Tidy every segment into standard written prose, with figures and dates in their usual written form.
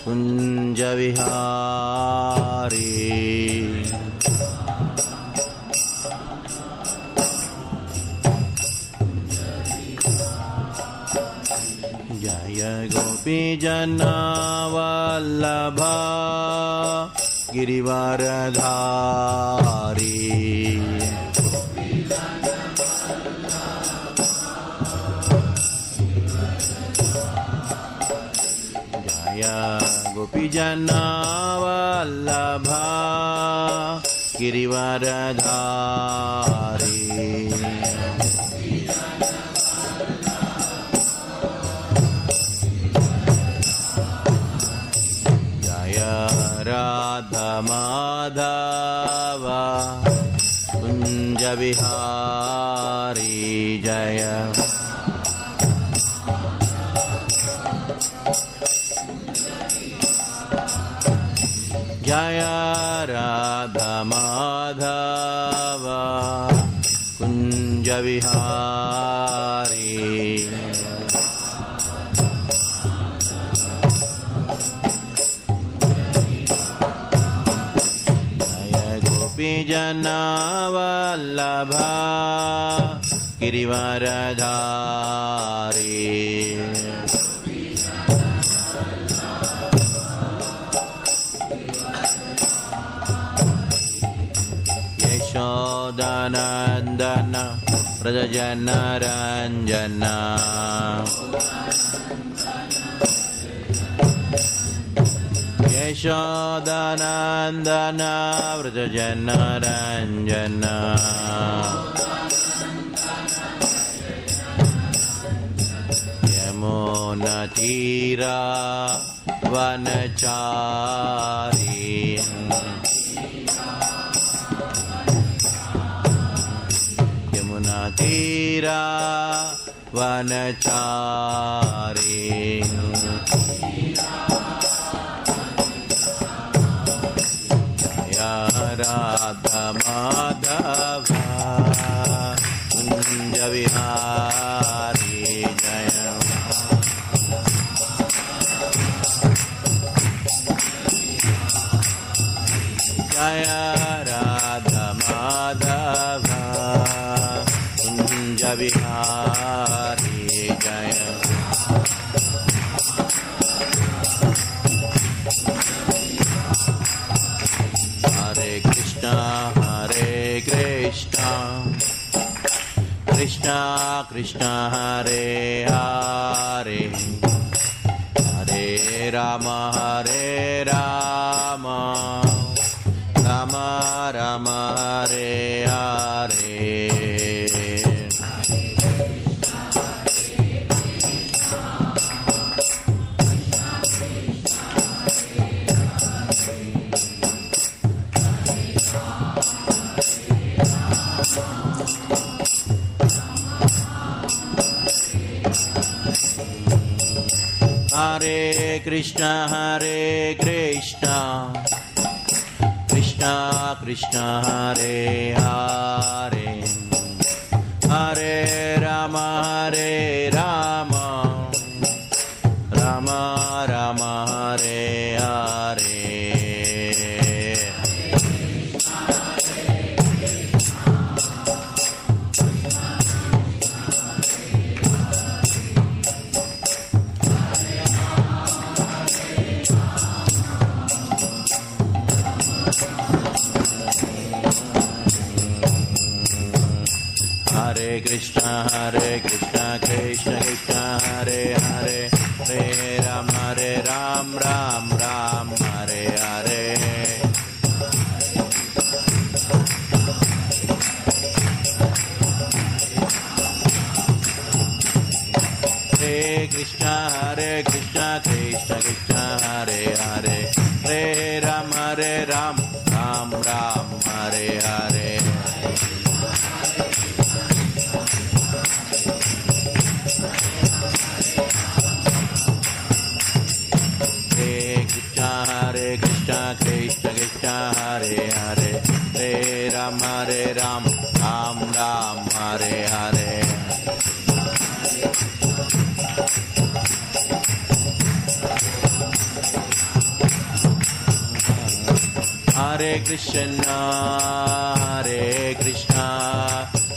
कुंज विहारी जय गोपी जना वल्लभा गिरिवरधारी जय गोपी जना वल्लभा गिरिवरधारी राधा माधव कुंज विहारी जय जय राधा माधव कुंज विहारी जना वल्लभा गिरिवरधारी यशोदानंदन व्रजजन रंजन यशोदानंदन व्रजजन रंजन यमुना तीरा वनचारी यमुना तीरा वनचारी राधा माधव कुंज विहारी जय जय राधा माधव कुंज विहारी जय Krishna Krishna Hare Hare Hare Rama Hare Rama Rama Rama Hare Hare Hare Krishna Krishna Krishna Hare Hare Hare Rama Rama Rama Hare Hare Hare Krishna Krishna Krishna Hare Hare Hare Rama Ram Ram Hare Hare Hare Krishna Krishna Krishna Hare Hare Hare Rama Ram Ram Hare Hare Krishna Krishna Krishna Hare Hare Hare Rama Ram Ram Hare Hare Hare Krishna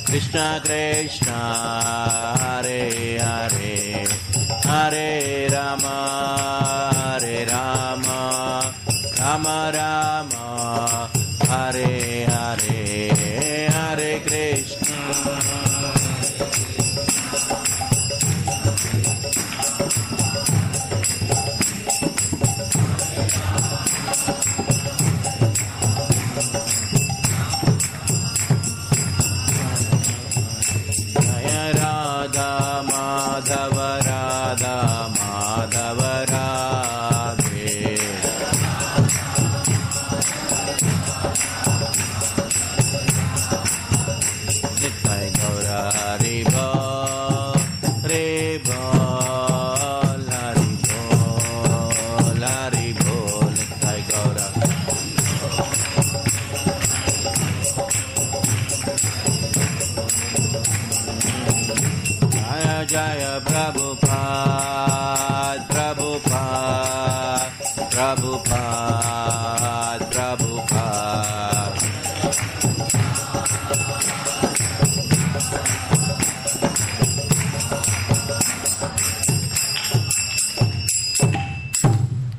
Krishna Krishna Hare Hare Hare Rama Rama Rama Hare Hare Hare Krishna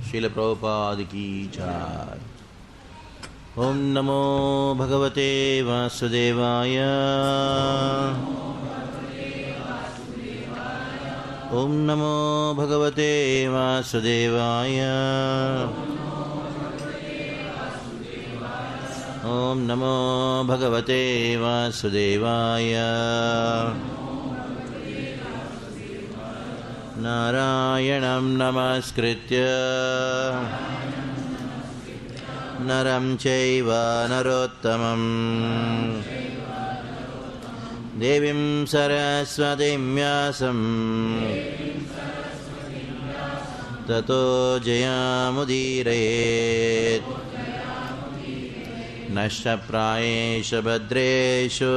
Srila Prabhupada की जय। ओम नमो भगवते वासुदेवाय। ओम नमो भगवते वासुदेवाय। ओम नमो भगवते वासुदेवाय। नारायणं नमस्कृत्य नरं चैव नरोत्तमं देवीं सरस्वतीं व्यासं ततो जयमुदीरयेत्। नष्टप्रायेषु भद्रेषु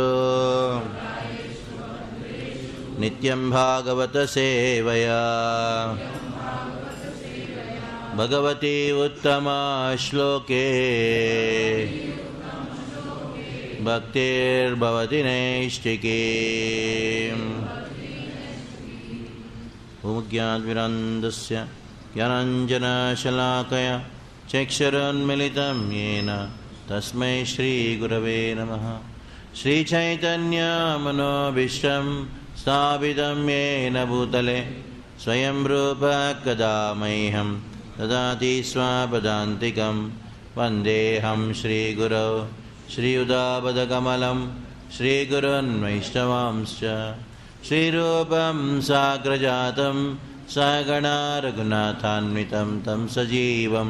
नित्यं भागवत सेवया भगवती उत्तमा श्लोके भक्तिर्भवति नैष्टिकी। ज्ञानविरन्दस्य ज्ञानाञ्जनशलाकया चक्षुरुन्मिलितं येन तस्मै श्रीगुरवे नमः। श्रीचैतन्यमनोभीष्टं स्थापितं येन भूतले स्वयं रूप कदा मह्यं ददाति स्वापदान्तिकं। वन्देऽहं श्रीगुरौ श्रीयुतापदकमलं श्रीगुरुन् वैष्णवांश्च। श्रीरूपं साग्रजातं सहगणा रघुनाथान्वितं तं सजीवं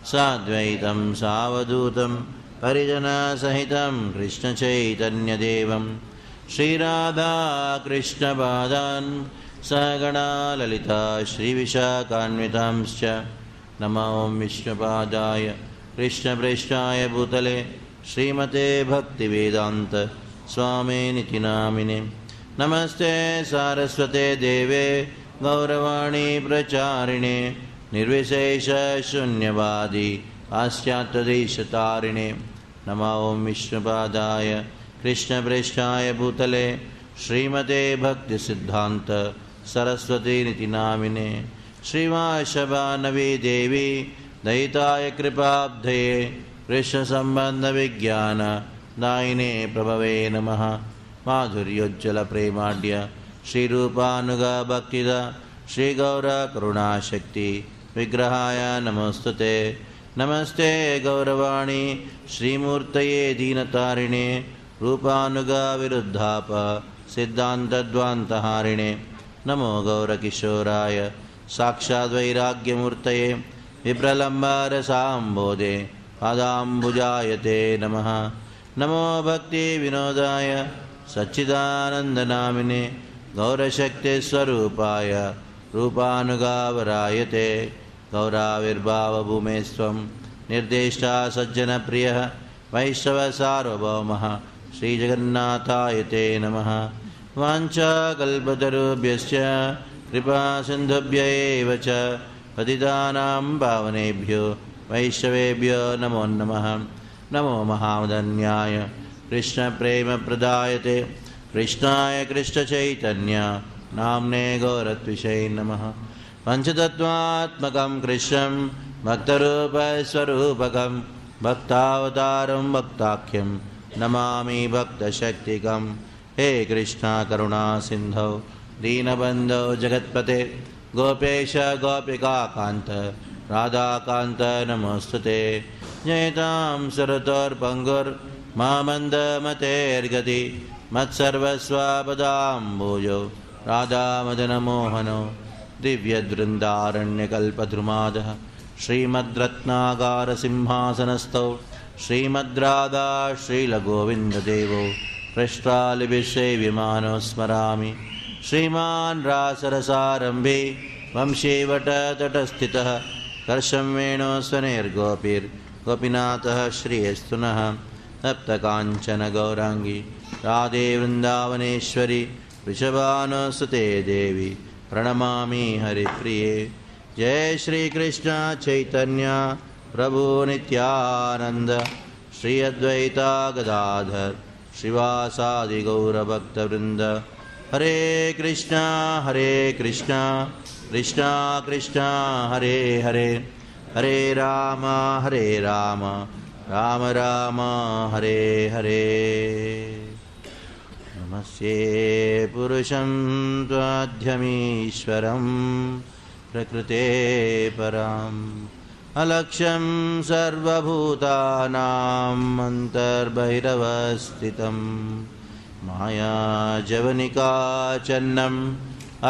साद्वैतं सावधूतं परिजनसहितं कृष्णचैतन्यदेवं श्रीराधा कृष्णपादान् सहगणा ललिता श्रीविशाखान्वितांश्च। नमो विष्णुपादाय कृष्णप्रेष्ठाय भूतले श्रीमते भक्तिवेदान्त स्वामिनिति नामिने। नमस्ते सारस्वते देवे गौरवाणी प्रचारिणे निर्विशेषशून्यवादी पाश्चात्यदेशतारिणे। नमो विष्णुपादाय कृष्णप्रेष्ठाय भूतले श्रीमते भक्तिसिद्धान्त सरस्वतीनिति नामिने। श्रीवासवानवी देवी दयिताय कृपाब्धये कृष्णसम्बन्धविज्ञान दायिने प्रभवे नमः। माधुर्योज्ज्वलप्रेमाढ्य श्रीरूपानुगा भक्तिदा श्रीगौरकरुणाशक्ति विग्रहाय नमोस्तुते। नमस्ते गौरवाणी श्रीमूर्तये दीनतारिणे रूपानुगा विरुद्धाप सिद्धान्तद्वान्तहारिणे। नमो गौरकिशोराय साक्षाद्वैराग्यमूर्तये विप्रलम्बारसाम्बोधे पादाम्बुजायते नमः। नमो भक्तिविनोदाय सच्चिदानन्दनामिने गौरशक्तिस्वरूपाय रूपानुगावरायते। गौराविर्भावभूमे स्वं निर्देष्टा सज्जनप्रियः वैष्णवसार्वभौमः श्रीजगन्नाथाय ते नमः। वाञ्छाकल्पतरुभ्यश्च कृपासिन्धुभ्य एव च पतितानां पावनेभ्यो वैष्णवेभ्यो नमो नमः। नमो महावदन्याय कृष्णप्रेमप्रदायते कृष्णाय कृष्णचैतन्य नाम्ने गौरत्विषये नमः। पञ्चतत्त्वात्मकं कृष्णं भक्तरूपस्वरूपकं भक्तावतारं भक्ताख्यं नमामि भक्तशक्तिकं। हे कृष्णा करुणा सिन्धौ दीनबन्धो जगत्पते गोपेश गोपिकान्त राधाकान्त नमोस्तुते। जयतां सुरतोर्पङ्गुर्मामन्दमतेर्गति मत्सर्वस्वपदाम्बोजो राधामदनमोहनो दिव्यवृन्दारण्यकल्पद्रुमादः श्रीमद्रत्नागारसिंहासनस्थौ श्रीमद्राधा श्रीलगोविन्ददेवो पृष्ठालिभिसेव्यमानो स्मरामि। श्रीमान् रासरसारम्भे वंशीवटतटस्थितः कर्षं वेणुस्वनैर्गोपीर्गोपीनाथः श्रीयस्तुनः। तप्तकाञ्चन गौराङ्गी राधे वृन्दावनेश्वरी वृषभानुसुते देवी प्रणमामि हरिप्रिये। जय श्री कृष्ण चैतन्य प्रभु नित्यानंद श्री अद्वैता गदाधर श्रीवासादि गौरभक्तवृंद। हरे कृष्णा कृष्णा कृष्णा हरे हरे हरे राम राम राम हरे हरे। नमस्ते पुरुषं त्वाद्यमीश्वरं प्रकृते परम् अलक्ष्यं सर्वभूतानाम् अन्तर्बहिरवस्थितं मायाजवनिकाचन्नम्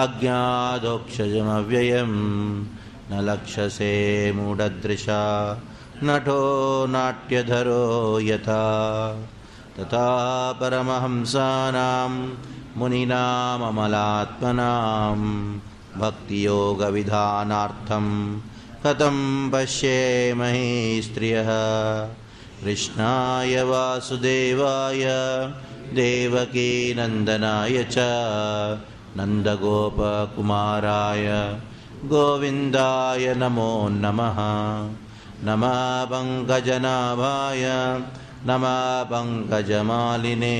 अज्ञादोक्षजमव्ययं न लक्ष्यसे मूढदृशा नटो नाट्यधरो यथा तथा परमहंसानां मुनीनाममलात्मनां भक्तियोगविधानार्थं कथं पश्येमहि स्त्रियः। कृष्णाय वासुदेवाय देवकीनन्दनाय च नन्दगोपकुमाराय गोविन्दाय नमो नमः। नमः पङ्कजनाभाय नमः पङ्कजमालिने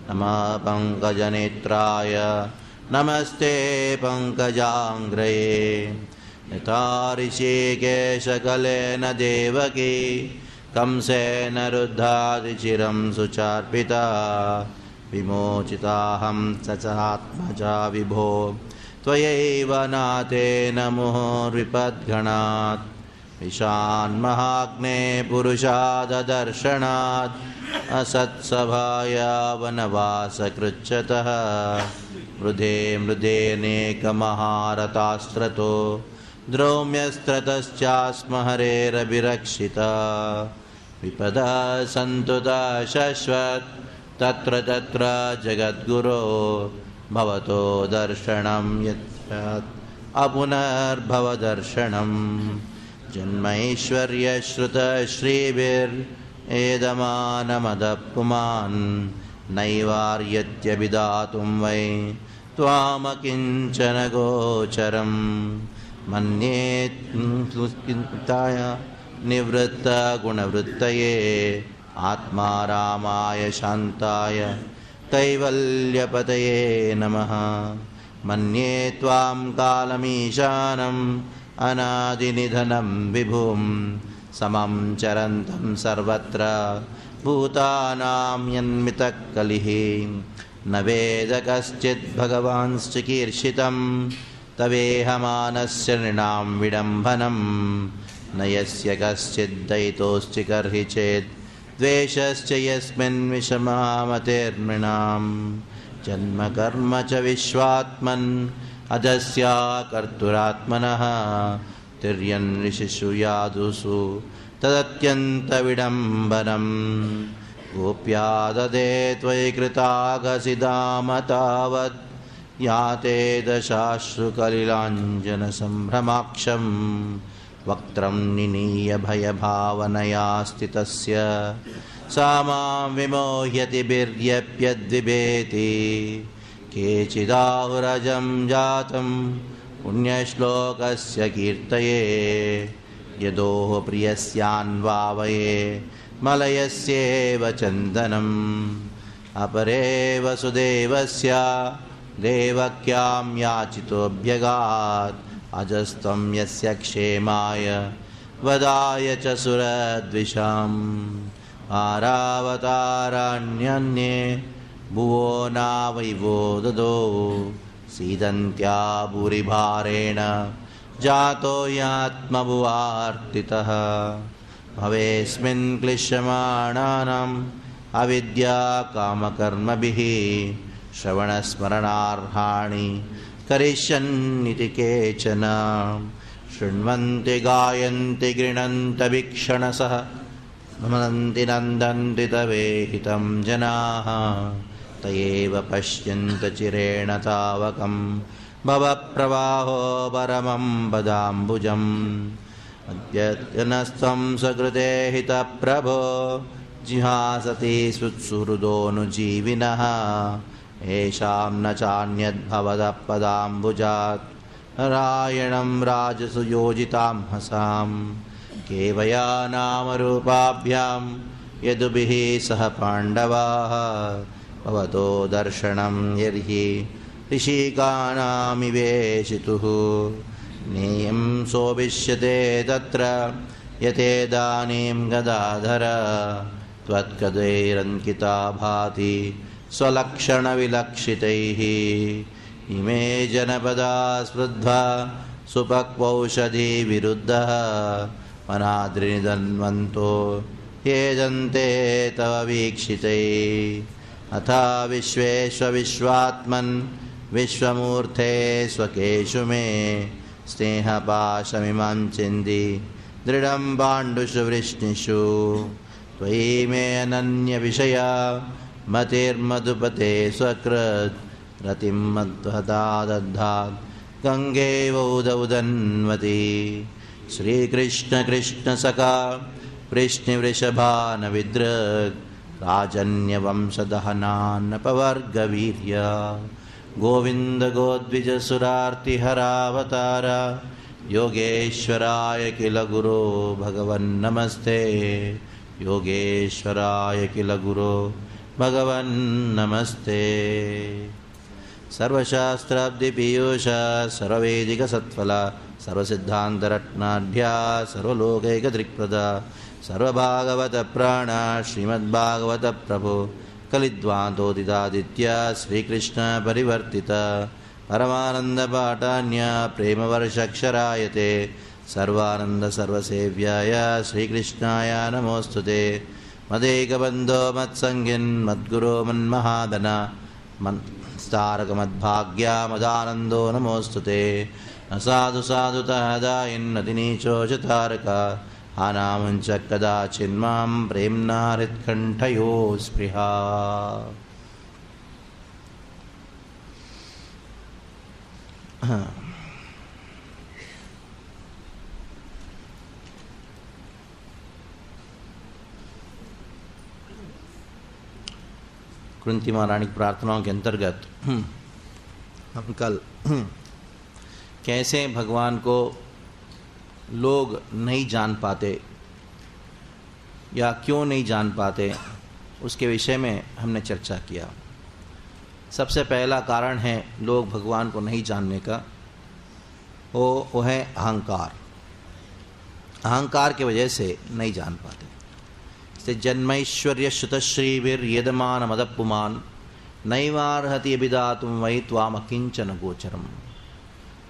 नमः पङ्कजनेत्राय नमस्ते पङ्कजाङ्घ्रये। यथा ऋषिकेशकलेन देवकी कंसेन रुद्धादिचिरं सुचार्पिता विमोचिताहं सचात्मजा विभो त्वयैव नाथेन मुहुर्विपद्गणात् विशान्महाग्ने पुरुषाददर्शनात् असत्सभाय वनवासकृच्छतः मृधे मृधेनेकमहारथास्त्रतो द्रौम्यस्त्रतश्चास्म हरेरभिरक्षिता विपदा सन्तुता शश्वत् तत्र तत्र जगद्गुरो भवतो दर्शनं यत् अपुनर्भवदर्शनम् जन्मैश्वर्यश्रुतश्रीभिरेदमानमदः पुमान् नैवार्यत्यभिधातुं वै त्वामकिञ्चन गोचरम् मन्ये तुष्टाय निवृत्तगुणवृत्तये आत्मा रामाय शान्ताय कैवल्यपतये नमः। मन्ये त्वां कालमीशानम् अनादिनिधनं विभुं समं चरन्तं सर्वत्र भूतानां यन्मितः कलिः न वेद कश्चित् भगवांश्चिकीर्षितं तवेहमानस्य नृणां विडम्बनं न यस्य कश्चित् दयितोश्चिकर्हि चेत् द्वेषश्च यस्मिन् विषमामतेर्नृणां जन्म कर्म च विश्वात्मन् अधस्या कर्तुरात्मनः तिर्यन् ऋषिषु यादुषु तदत्यन्तविडम्बनं गोप्या ददे त्वयि कृतागसिदाम तावत् याते दशाश्रुकलिलाञ्जनसम्भ्रमाक्षं वक्त्रं निनीय भयभावनया स्थितस्य सा मां विमोह्यति बिर्यप्यद्विभेति केचिदाहुरजं जातं पुण्यश्लोकस्य कीर्तये यदोः प्रियस्यान्वावये मलयस्येव चन्दनम् अपरे वसुदेवस्य देवक्यां याचितोऽभ्यगात् अजस्त्वं यस्य क्षेमाय वदाय च सुरद्विषाम् आरावताराण्यन्ये भुवो नावैवो ददो सीदन्त्या भूरिभारेण जातो यात्मभुवार्तितः भवेस्मिन् क्लिश्यमाणानाम् अविद्या कामकर्मभिः श्रवणस्मरणार्हाणि करिष्यन्निति केचन शृण्वन्ति गायन्ति गृह्णन्तवीक्षणसः मनन्ति नन्दन्ति तवेहितं जनाः तयेव पश्यन्त चिरेण तावकं भवप्रवाहो परमं पदाम्बुजम् अद्यनस्त्वं सकृते हितप्रभो जिहासति सुहृदोऽनुजीविनः येषां न चान्यद्भवतः पदाम्बुजात् नारायणं राजसुयोजितां हसां केवया नामरूपाभ्यां यदुभिः सह पाण्डवाः भवतो दर्शनं यर्हि ऋषिकाणामिवेशितुः नेयं सोभिष्यते तत्र यतेदानीं गदाधर त्वत्कदैरङ्किता भाति स्वलक्षणविलक्षितैः इमे जनपदा स्पृद्ध्वा सुपक्वौषधिविरुद्धः मनाद्रिनिधन्वन्तो येजन्ते तव वीक्षितैः अथा विश्वेष्विश्वात्मन् विश्वमूर्ते स्वकेषु मे स्नेहपाशमिमां चिन्ति दृढं पाण्डुषु वृष्णिषु त्वयि मे अनन्यविषया मतिर्मधुपते स्वकृत् रतिं मध्वता दद्धात् गङ्गेवौदौदन्वती श्रीकृष्ण कृष्ण सखा वृष्णिवृषभानविदृक् राजन्यवंशदहनान्नपवर्गवीर्य गोविन्द गोद्विजसुरार्तिहरावतार योगेश्वराय किल गुरो भगवन्नमस्ते योगेश्वराय किल गुरो भगवन्नमस्ते सर्वशास्त्राब्धिपीयूष सर्ववेदिकसत्फल सर्वसिद्धान्तरत्नाढ्या सर्वलोकैकदृक्प्रदा सर्वभागवतप्राण श्रीमद्भागवतप्रभो कलिद्वान्तोदितादित्य श्रीकृष्ण परिवर्तित परमानन्दपाठान्य प्रेमवर्षक्षरायते सर्वानन्द सर्वसेव्याय श्रीकृष्णाय नमोऽस्तुते मदेकबन्धो मत्सङ्गिन् मद्गुरो मन्महादन मत्स्तारकमद्भाग्या मदानन्दो नमोऽस्तुते न साधु साधुतः दायन्नतिनीचो च तारक आनामुञ्च कदाचिन्मां प्रेम्णा हृत्कण्ठयो स्पृहा। कुंती महारानी की प्रार्थनाओं के अंतर्गत हम कल कैसे भगवान को लोग नहीं जान पाते या क्यों नहीं जान पाते उसके विषय में हमने चर्चा किया। सबसे पहला कारण है लोग भगवान को नहीं जानने का, वो है अहंकार। अहंकार की वजह से नहीं जान पाते। जैसे जन्मैश्वर्य श्रुतश्रीभिर्यदमान मदपुमान नैवार्हति अभिदातुम वै त्वाम अकिंचन गोचरम।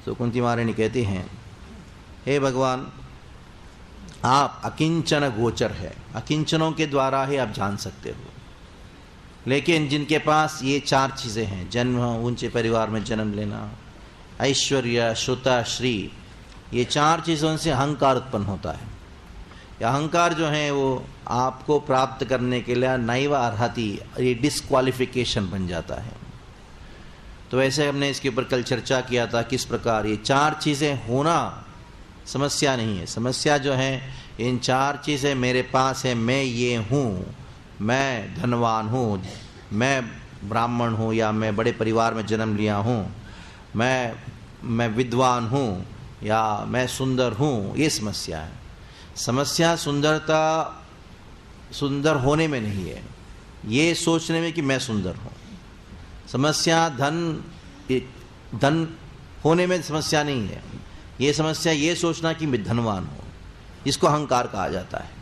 तो कुंती महारानी कहती हैं, हे भगवान, आप अकिंचन गोचर है, अकिंचनों के द्वारा ही आप जान सकते हो। लेकिन जिनके पास ये चार चीज़ें हैं, जन्म, ऊंचे परिवार में जन्म लेना, ऐश्वर्य, श्रुता, श्री, ये चार चीज़ों से अहंकार उत्पन्न होता है। अहंकार जो है वो आपको प्राप्त करने के लिए नैव अर्हति, ये डिस्क्वालिफिकेशन बन जाता है। तो वैसे हमने इसके ऊपर कल चर्चा किया था किस प्रकार ये चार चीज़ें होना समस्या नहीं है। समस्या जो है इन चार चीज़ें मेरे पास है, मैं ये हूँ, मैं धनवान हूँ, मैं ब्राह्मण हूँ या मैं बड़े परिवार में जन्म लिया हूँ, मैं विद्वान हूँ या मैं सुंदर हूँ, ये समस्या है। समस्या सुंदरता सुंदर होने में नहीं है, ये सोचने में कि मैं सुंदर हूँ। समस्या धन होने में समस्या नहीं है, ये समस्या ये सोचना कि मैं धनवान हूँ, इसको अहंकार कहा जाता है।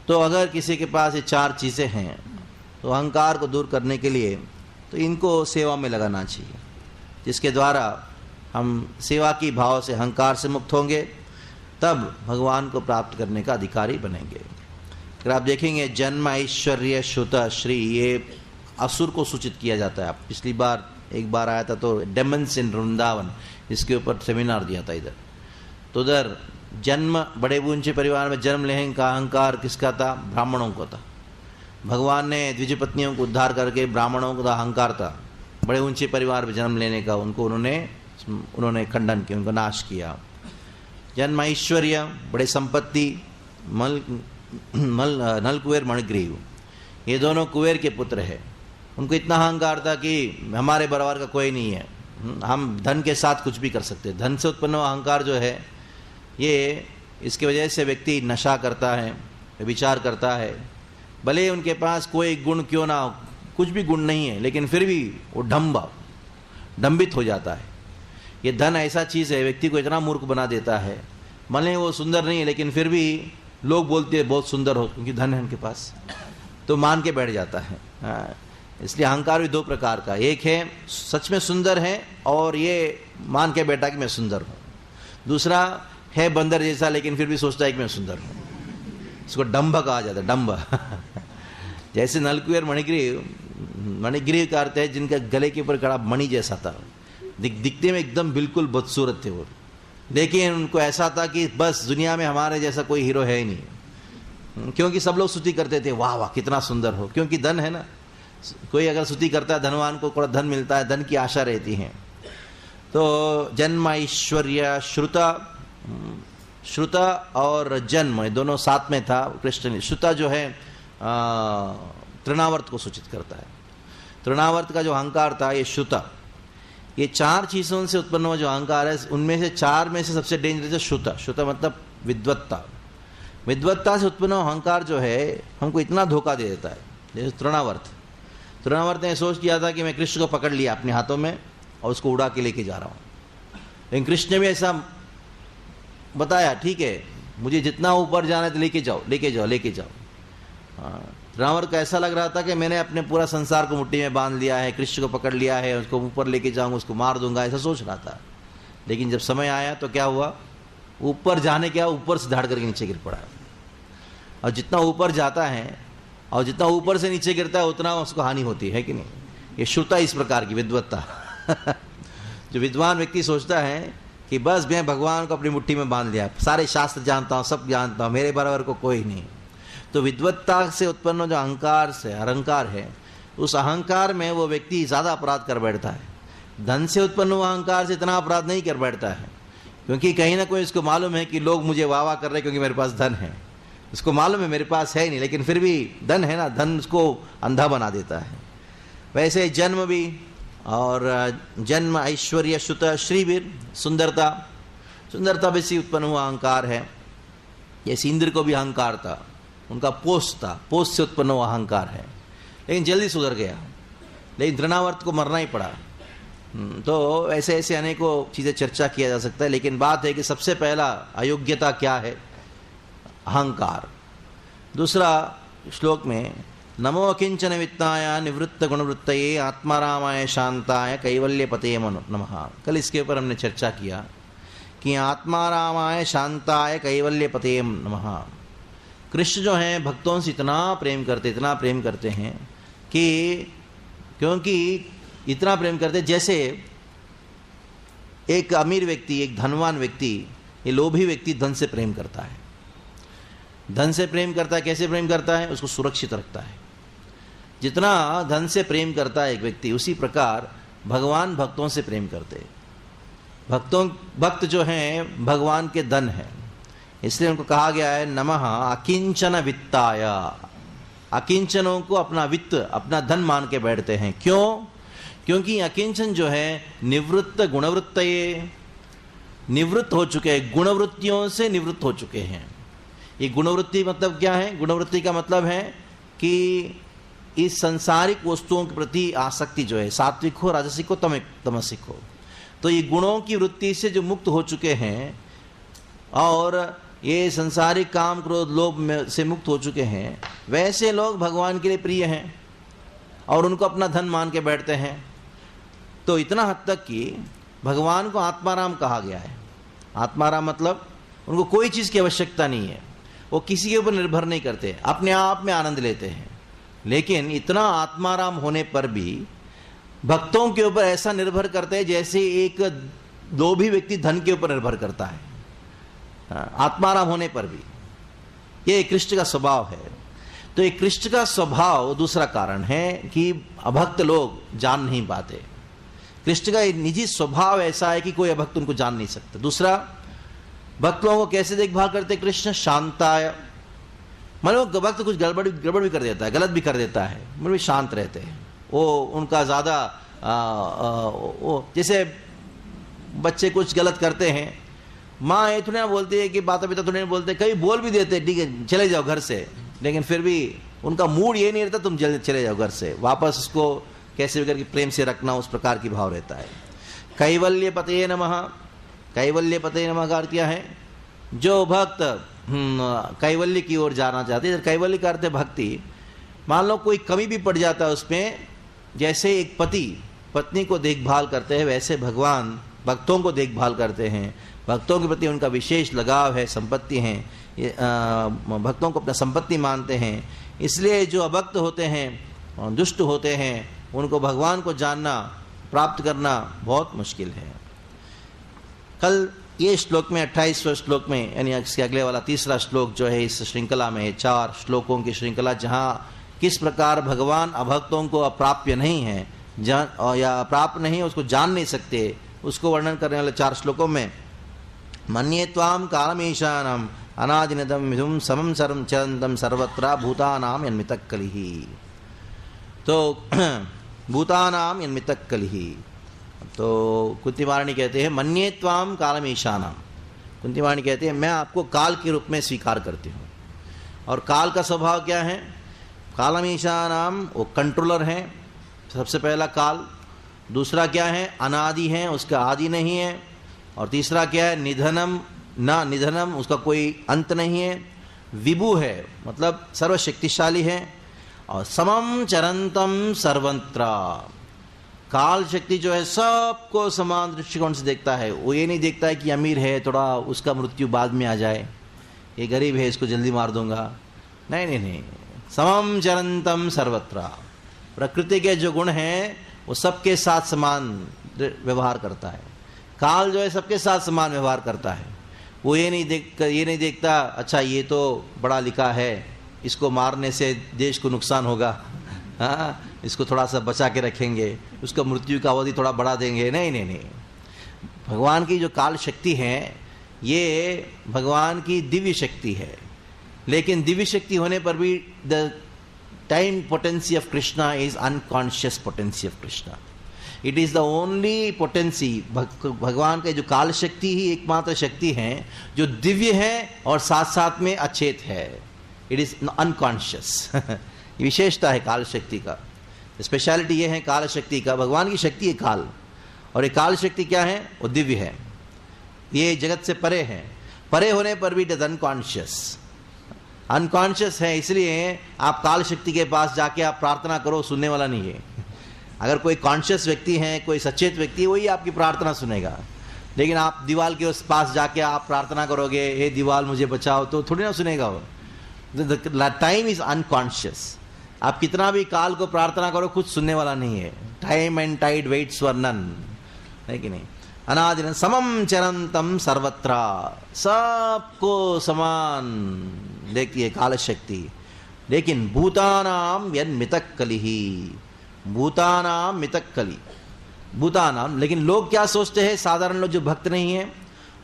तो अगर किसी के पास ये 4 चीज़ें हैं तो अहंकार को दूर करने के लिए तो इनको सेवा में लगाना चाहिए, जिसके द्वारा हम सेवा की भाव से अहंकार से मुक्त होंगे, तब भगवान को प्राप्त करने का अधिकारी बनेंगे। अगर आप देखेंगे जन्म ऐश्वर्य श्रुत श्री, ये असुर को सूचित किया जाता है। आप पिछली बार एक बार आया था तो डेमन्स इन वृंदावन, इसके ऊपर सेमिनार दिया था इधर। तो उधर जन्म, बड़े ऊंचे परिवार में जन्म लेने का अहंकार किसका था? ब्राह्मणों को था। भगवान ने द्विज पत्नियों को उद्धार करके ब्राह्मणों का अहंकार था बड़े ऊंचे परिवार में जन्म लेने का, उनको उन्होंने खंडन किया, उनको नाश किया। जन्म ऐश्वर्य, बड़े संपत्ति, नल कुबेर मणिग्रीव, ये दोनों कुबेर के पुत्र हैं। उनको इतना अहंकार था कि हमारे बराबर का कोई नहीं है, हम धन के साथ कुछ भी कर सकते हैं। धन से उत्पन्न अहंकार जो है ये, इसकी वजह से व्यक्ति नशा करता है, विचार करता है, भले उनके पास कोई गुण क्यों ना हो, कुछ भी गुण नहीं है, लेकिन फिर भी वो डंबित हो जाता है। ये धन ऐसा चीज़ है, व्यक्ति को इतना मूर्ख बना देता है। भले वो सुंदर नहीं है, लेकिन फिर भी लोग बोलते हैं बहुत सुंदर हो, क्योंकि धन है उनके पास, तो मान के बैठ जाता है। इसलिए अहंकार भी 2 प्रकार का, एक है सच में सुंदर है और ये मान के बैठा कि मैं सुंदर हूँ। दूसरा है बंदर जैसा, लेकिन फिर भी सोचता है कि मैं सुंदर हूँ, इसको डंभ कहा जाता है, डंभ। जैसे नलकुबेर मणिग्रीव का अर्थ है जिनका गले के ऊपर कड़ा मणि जैसा था, दिखते में एकदम बिल्कुल बदसूरत थे वो, लेकिन उनको ऐसा था कि बस दुनिया में हमारे जैसा कोई हीरो है ही नहीं, क्योंकि सब लोग स्तुति करते थे, वाह वाह कितना सुंदर हो, क्योंकि धन है ना। कोई अगर स्तुति करता है, धनवान को थोड़ा धन मिलता है, धन की आशा रहती है। तो जन्म ऐश्वर्य श्रुता और जन्म, ये दोनों साथ में था कृष्ण ने। श्रुता जो है तृणावर्त को सूचित करता है। तृणावर्त का जो अहंकार था ये श्रुता, ये 4 चीज़ों से उत्पन्न हुआ जो अहंकार है, उनमें से 4 में से सबसे डेंजरस है श्रुता। श्रुता मतलब विद्वत्ता। विद्वत्ता से उत्पन्न अहंकार जो है हमको इतना धोखा दे देता है। जैसे तृणावर्त ने सोच किया था कि मैं कृष्ण को पकड़ लिया अपने हाथों में और उसको उड़ा के लेके जा रहा हूँ, लेकिन कृष्ण ने भी ऐसा बताया, ठीक है मुझे जितना ऊपर जाना है तो लेके जाओ। तृणावर्त को ऐसा लग रहा था कि मैंने अपने पूरा संसार को मुट्ठी में बांध लिया है, कृष्ण को पकड़ लिया है, उसको ऊपर लेके जाऊंगा, उसको मार दूंगा, ऐसा सोच रहा था। लेकिन जब समय आया तो क्या हुआ, ऊपर जाने क्या, ऊपर से धाड़ करके नीचे गिर पड़ा। और जितना ऊपर जाता है और जितना ऊपर से नीचे गिरता है उतना उसको हानि होती है कि नहीं। ये श्रुता इस प्रकार की विद्वत्ता। जो विद्वान व्यक्ति सोचता है कि बस मैं भगवान को अपनी मुट्ठी में बांध लिया, सारे शास्त्र जानता हूँ, सब जानता हूँ, मेरे बराबर को कोई नहीं। तो विद्वत्ता से उत्पन्न जो अहंकार है, उस अहंकार में वो व्यक्ति ज़्यादा अपराध कर बैठता है। धन से उत्पन्न हुआ अहंकार से इतना अपराध नहीं कर बैठता है, क्योंकि कहीं ना कोई इसको मालूम है कि लोग मुझे वाह कर रहे हैं क्योंकि मेरे पास धन है। उसको मालूम है मेरे पास है ही नहीं, लेकिन फिर भी धन है ना, धन उसको अंधा बना देता है। वैसे जन्म भी, और जन्म ऐश्वर्य श्रुत श्रीवीर, सुंदरता भी से उत्पन्न हुआ अहंकार है। जैसे इंद्र को भी अहंकार था, उनका पोष था, पोष से उत्पन्न हुआ अहंकार है, लेकिन जल्दी सुधर गया, लेकिन तृणावर्त को मरना ही पड़ा। तो ऐसे ऐसे अनेकों चीज़ें चर्चा किया जा सकता है, लेकिन बात है कि सबसे पहला अयोग्यता क्या है, अहंकार। दूसरा श्लोक में नमो अकिंचन वित्ताय निवृत्त गुणवृत्तये आत्मारामाय शांताय कैवल्यपतये नमः। कल इसके ऊपर हमने चर्चा किया कि आत्मारामाय शांताय कैवल्यपतये नमः। कृष्ण जो हैं भक्तों से इतना प्रेम करते हैं कि, क्योंकि इतना प्रेम करते, जैसे एक अमीर व्यक्ति, एक धनवान व्यक्ति, ये लोभी व्यक्ति धन से प्रेम करता है। धन से प्रेम करता है, कैसे प्रेम करता है, उसको सुरक्षित रखता है। जितना धन से प्रेम करता है एक व्यक्ति, उसी प्रकार भगवान भक्तों से प्रेम करते हैं। भक्त जो हैं भगवान के धन है, इसलिए उनको कहा गया है नमः अकिंचन वित्ताय। अकिंचनों को अपना वित्त, अपना धन मान के बैठते हैं। क्यों? क्योंकि अकिंचन जो है निवृत्त गुणवृत्तये, निवृत्त हो चुके हैं, गुणवृत्तियों से निवृत्त हो चुके हैं। ये गुणवृत्ति मतलब क्या है? गुणवृत्ति का मतलब है कि इस सांसारिक वस्तुओं के प्रति आसक्ति जो है, सात्विक हो, राजसिक हो, तमसिक हो, तो ये गुणों की वृत्ति से जो मुक्त हो चुके हैं और ये संसारिक काम क्रोध लोभ से मुक्त हो चुके हैं, वैसे लोग भगवान के लिए प्रिय हैं और उनको अपना धन मान के बैठते हैं। तो इतना हद तक कि भगवान को आत्माराम कहा गया है। आत्माराम मतलब उनको कोई चीज़ की आवश्यकता नहीं है, वो किसी के ऊपर निर्भर नहीं करते, अपने आप में आनंद लेते हैं। लेकिन इतना आत्माराम होने पर भी भक्तों के ऊपर ऐसा निर्भर करते हैं जैसे एक लोभी व्यक्ति धन के ऊपर निर्भर करता है। आत्माराम होने पर भी ये कृष्ण का स्वभाव है। तो ये कृष्ण का स्वभाव दूसरा कारण है कि अभक्त लोग जान नहीं पाते। कृष्ण का निजी स्वभाव ऐसा है कि कोई अभक्त उनको जान नहीं सकता। दूसरा, भक्त लोगों को कैसे देखभाल करते कृष्ण? शांताय, मतलब भक्त कुछ गड़बड़ भी कर देता है, गलत भी कर देता है, मतलब भी शांत रहते हैं। वो उनका ज़्यादा जैसे बच्चे कुछ गलत करते हैं, माँ ये थोड़ी ना बोलती है कि माता पिता थोड़ी ना बोलते, कभी बोल भी देते ठीक है चले जाओ घर से, लेकिन फिर भी उनका मूड ये नहीं रहता तुम जल्दी चले जाओ घर से, वापस उसको कैसे भी करके प्रेम से रखना, उस प्रकार की भाव रहता है। कैवल्य पतये नमः, कैवल्य पतये नमः का अर्थ क्या है? जो भक्त कैवल्य की ओर जाना चाहते हैं। कैवल्य का अर्थ है भक्ति। मान लो कोई कमी भी पड़ जाता है उसमें, जैसे एक पति पत्नी को देखभाल करते हैं वैसे भगवान भक्तों को देखभाल करते हैं। भक्तों के प्रति उनका विशेष लगाव है, संपत्ति है, भक्तों को अपना संपत्ति मानते हैं। इसलिए जो अभक्त होते हैं, दुष्ट होते हैं, उनको भगवान को जानना, प्राप्त करना बहुत मुश्किल है। कल ये श्लोक में 28वें श्लोक में, यानी इसके अगले वाला तीसरा श्लोक जो है इस श्रृंखला में, 4 श्लोकों की श्रृंखला, जहाँ किस प्रकार भगवान अभक्तों को अप्राप्य नहीं है या प्राप्त नहीं है, उसको जान नहीं सकते, उसको वर्णन करने वाले 4 श्लोकों में मन्ये त्वाम कालमीशानम अनादिनदम विधुम समम सर्वं चरंतम सर्वत्र भूतानाम यन्मितः कलिः। तो भूतानाम यन्मितः कलिः, तो कुंतीवाणी कहते हैं मन्ये त्वाम कालमीशानम। कुंतीवाणी कहते हैं मैं आपको काल के रूप में स्वीकार करती हूँ। और काल का स्वभाव क्या है? कालमीशानम, वो कंट्रोलर है, सबसे पहला काल। दूसरा क्या है? अनादि है, उसका आदि नहीं है। और तीसरा क्या है? निधनम, ना निधनम, उसका कोई अंत नहीं है। विभु है, मतलब सर्वशक्तिशाली है। और समम चरंतम सर्वत्र, काल शक्ति जो है सबको समान दृष्टिकोण से देखता है। वो ये नहीं देखता है कि अमीर है, थोड़ा उसका मृत्यु बाद में आ जाए, ये गरीब है इसको जल्दी मार दूंगा, नहीं नहीं नहीं। समम चरंतम सर्वत्र, प्रकृति के जो गुण हैं वो सबके साथ समान व्यवहार करता है। काल जो है सबके साथ समान व्यवहार करता है। वो ये नहीं देखता अच्छा ये तो बड़ा लिखा है, इसको मारने से देश को नुकसान होगा, हाँ इसको थोड़ा सा बचा के रखेंगे, उसका मृत्यु का अवधि थोड़ा बढ़ा देंगे, नहीं नहीं नहीं। भगवान की जो काल शक्ति है ये भगवान की दिव्य शक्ति है, लेकिन दिव्य शक्ति होने पर भी the time potency of Krishna is unconscious potency of Krishna. It is the only potency, भगवान का जो काल शक्ति ही एकमात्र शक्ति है जो दिव्य है और साथ साथ में अचेत है। It is unconscious. विशेषता है काल शक्ति का, स्पेशलिटी ये है काल शक्ति का। भगवान की शक्ति है काल, और ये काल शक्ति क्या है? वो दिव्य है, ये जगत से परे है। परे होने पर भी इट इज अनकॉन्शियस, अनकॉन्शियस है। इसलिए आप काल शक्ति के पास जाके आप प्रार्थना करो, सुनने वाला नहीं है। अगर कोई कॉन्शियस व्यक्ति है, कोई सचेत व्यक्ति है, वही आपकी प्रार्थना सुनेगा। लेकिन आप दीवाल के उस पास जाके आप प्रार्थना करोगे, हे दीवाल मुझे बचाओ, तो थोड़ी ना सुनेगा वो। Time is unconscious. आप कितना भी काल को प्रार्थना करो, कुछ सुनने वाला नहीं है। Time and tide waits for none, है कि नहीं? अनादिन समम चरंतम सर्वत्र, सबको समान देखती है काल शक्ति। लेकिन भूतानाम यन्मितः कलिः, भूतानाम मितः कलि, भूतानाम। लेकिन लोग क्या सोचते हैं? साधारण लोग जो भक्त नहीं है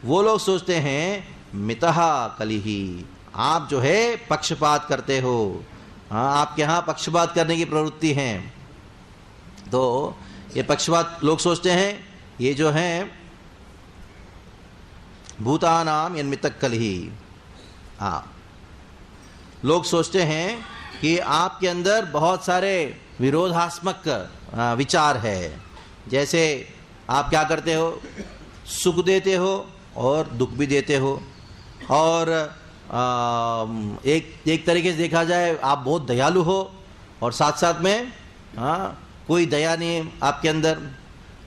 वो लोग सोचते हैं मितः कलिः, आप जो है पक्षपात करते हो। हाँ, आपके यहाँ पक्षपात करने की प्रवृत्ति है। तो ये पक्षपात लोग सोचते हैं, ये जो है भूतानाम यन्मितः कलिः। हाँ, लोग सोचते हैं कि आपके अंदर बहुत सारे विरोधात्मक विचार है। जैसे आप क्या करते हो, सुख देते हो और दुख भी देते हो, और एक तरीके से देखा जाए आप बहुत दयालु हो और साथ साथ में कोई दया नहीं आपके अंदर।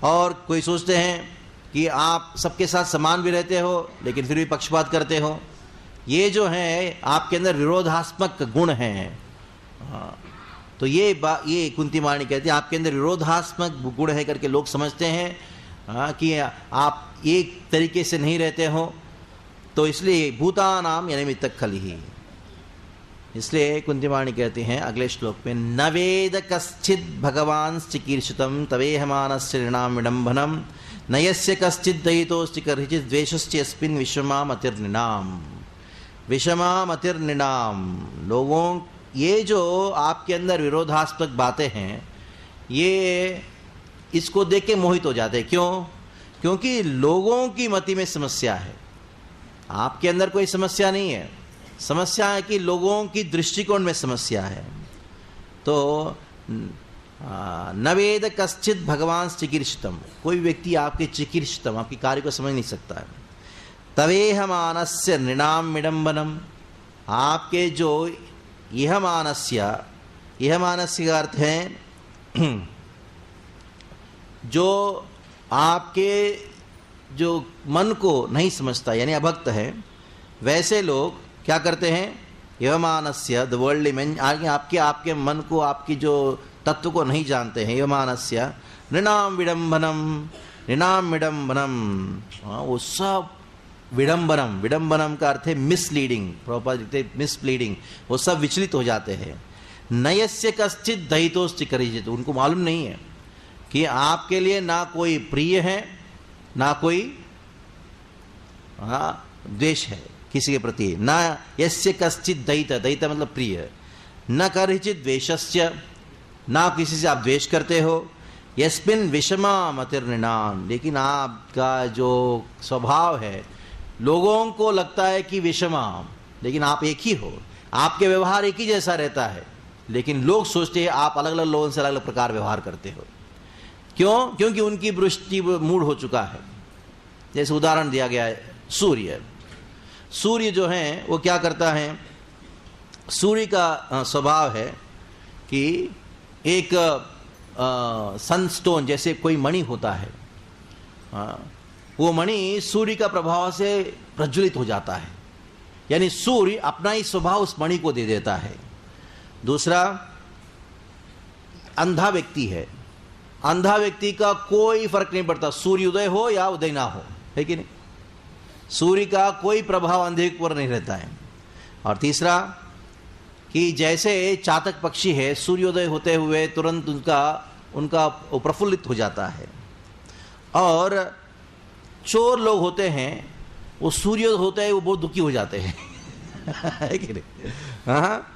और कोई सोचते हैं कि आप सबके साथ समान भी रहते हो लेकिन फिर भी पक्षपात करते हो। ये जो है आपके अंदर विरोधात्मक गुण हैं। तो ये कुंती महारानी कहती है आपके अंदर विरोधात्मक गुण है करके लोग समझते हैं कि आप एक तरीके से नहीं रहते हो। तो इसलिए भूतानाम यानी मितक खली ही। इसलिए कुंती महारानी कहती हैं अगले श्लोक में, न वेद कश्चित् भगवान चिकीर्षितम तवेहमानस्य नृणाम विडंबनम न यस्य कश्चित् दयितोऽस्ति कर्हिचित् द्वेषस्य यस्मिन् विषमाम अतिर्नृणाम। विषमाम अतिर्नृणाम, लोगों ये जो आपके अंदर विरोधात्मक बातें हैं ये इसको देख के मोहित हो जाते हैं। क्यों? क्योंकि लोगों की मति में समस्या है, आपके अंदर कोई समस्या नहीं है। समस्या है कि लोगों की दृष्टिकोण में समस्या है। तो न वेद कश्चित् भगवान चिकीर्षितम, कोई व्यक्ति आपके चिकीर्षितम आपकी कार्य को समझ नहीं सकता है। तवेह मानस्य नृणाम विडंबनम, आपके जो यह मानस्य का अर्थ है जो आपके जो मन को नहीं समझता यानी अभक्त है, वैसे लोग क्या करते हैं, यह मानस्य द वर्ल्डली मैन, आपके मन को आपकी जो तत्व को नहीं जानते हैं। यह मानस्य नृणाम विडंबनम, वो सब विडंबनम का अर्थ है मिसलीडिंग, प्रॉपर मिसलीडिंग, वो सब विचलित हो जाते हैं। नयस्य कश्चित् दयितोऽस्ति कर्हिचित्, उनको मालूम नहीं है कि आपके लिए ना कोई प्रिय है ना कोई द्वेष है किसी के प्रति। न यस्य कश्चित् दयित मतलब प्रिय, न कर्हिचित् द्वेषस्य, ना किसी से आप द्वेष करते हो। यस्मिन् विषमाम अतिर्नृणाम, लेकिन आपका जो स्वभाव है लोगों को लगता है कि विषमाम, लेकिन आप एक ही हो, आपके व्यवहार एक ही जैसा रहता है, लेकिन लोग सोचते हैं आप अलग अलग लोगों से अलग अलग प्रकार व्यवहार करते हो। क्यों? क्योंकि उनकी दृष्टि मूड हो चुका है। जैसे उदाहरण दिया गया है सूर्य जो है वो क्या करता है, सूर्य का स्वभाव है कि एक सनस्टोन जैसे कोई मणि होता है, वो मणि सूर्य का प्रभाव से प्रज्वलित हो जाता है, यानी सूर्य अपना ही स्वभाव उस मणि को दे देता है। दूसरा, अंधा व्यक्ति है, अंधा व्यक्ति का कोई फर्क नहीं पड़ता सूर्य उदय हो या उदय ना हो, है कि नहीं, सूर्य का कोई प्रभाव अंधे पर नहीं रहता है। और तीसरा कि जैसे चातक पक्षी है सूर्योदय होते हुए तुरंत उनका प्रफुल्लित हो जाता है, और चोर लोग होते हैं वो सूर्योदय होते हैं वो बहुत दुखी हो जाते हैं है कि नहीं? हाँ,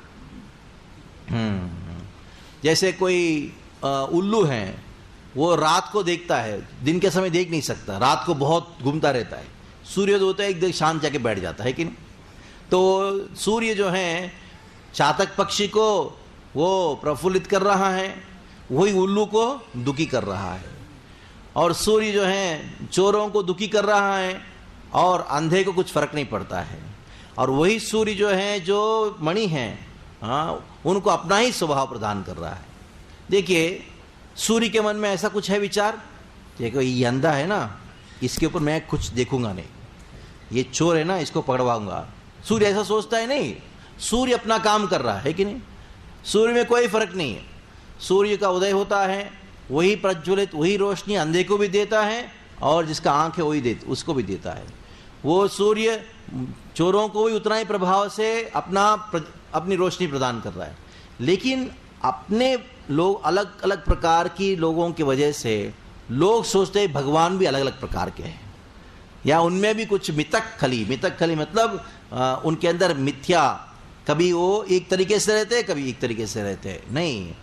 जैसे कोई उल्लू है वो रात को देखता है, दिन के समय देख नहीं सकता, रात को बहुत घूमता रहता है, सूर्योदय होता है एकदम शांत जाके बैठ जाता है कि नहीं। तो सूर्य जो है चातक पक्षी को वो प्रफुल्लित कर रहा है, वही उल्लू को दुखी कर रहा है, और सूर्य जो है चोरों को दुखी कर रहा है और अंधे को कुछ फर्क नहीं पड़ता है, और वही सूर्य जो है जो मणि है उनको अपना ही स्वभाव प्रदान कर रहा है। देखिए सूर्य के मन में ऐसा कुछ है विचार, देखो ये अंधा है ना, इसके ऊपर मैं कुछ देखूंगा नहीं, ये चोर है ना इसको पकड़वाऊंगा, सूर्य ऐसा सोचता है नहीं, सूर्य अपना काम कर रहा है कि नहीं, सूर्य में कोई फर्क नहीं है। सूर्य का उदय होता है वही प्रज्वलित वही रोशनी अंधे को भी देता है, और जिसका आंख है वही उसको भी देता है। वो सूर्य चोरों को भी उतना ही प्रभाव से अपनी रोशनी प्रदान कर रहा है, लेकिन अपने लोग अलग अलग प्रकार की लोगों की वजह से लोग सोचते हैं भगवान भी अलग अलग प्रकार के हैं, या उनमें भी कुछ मितक खली मतलब उनके अंदर मिथ्या, कभी वो एक तरीके से रहते हैं कभी एक तरीके से रहते हैं। नहीं,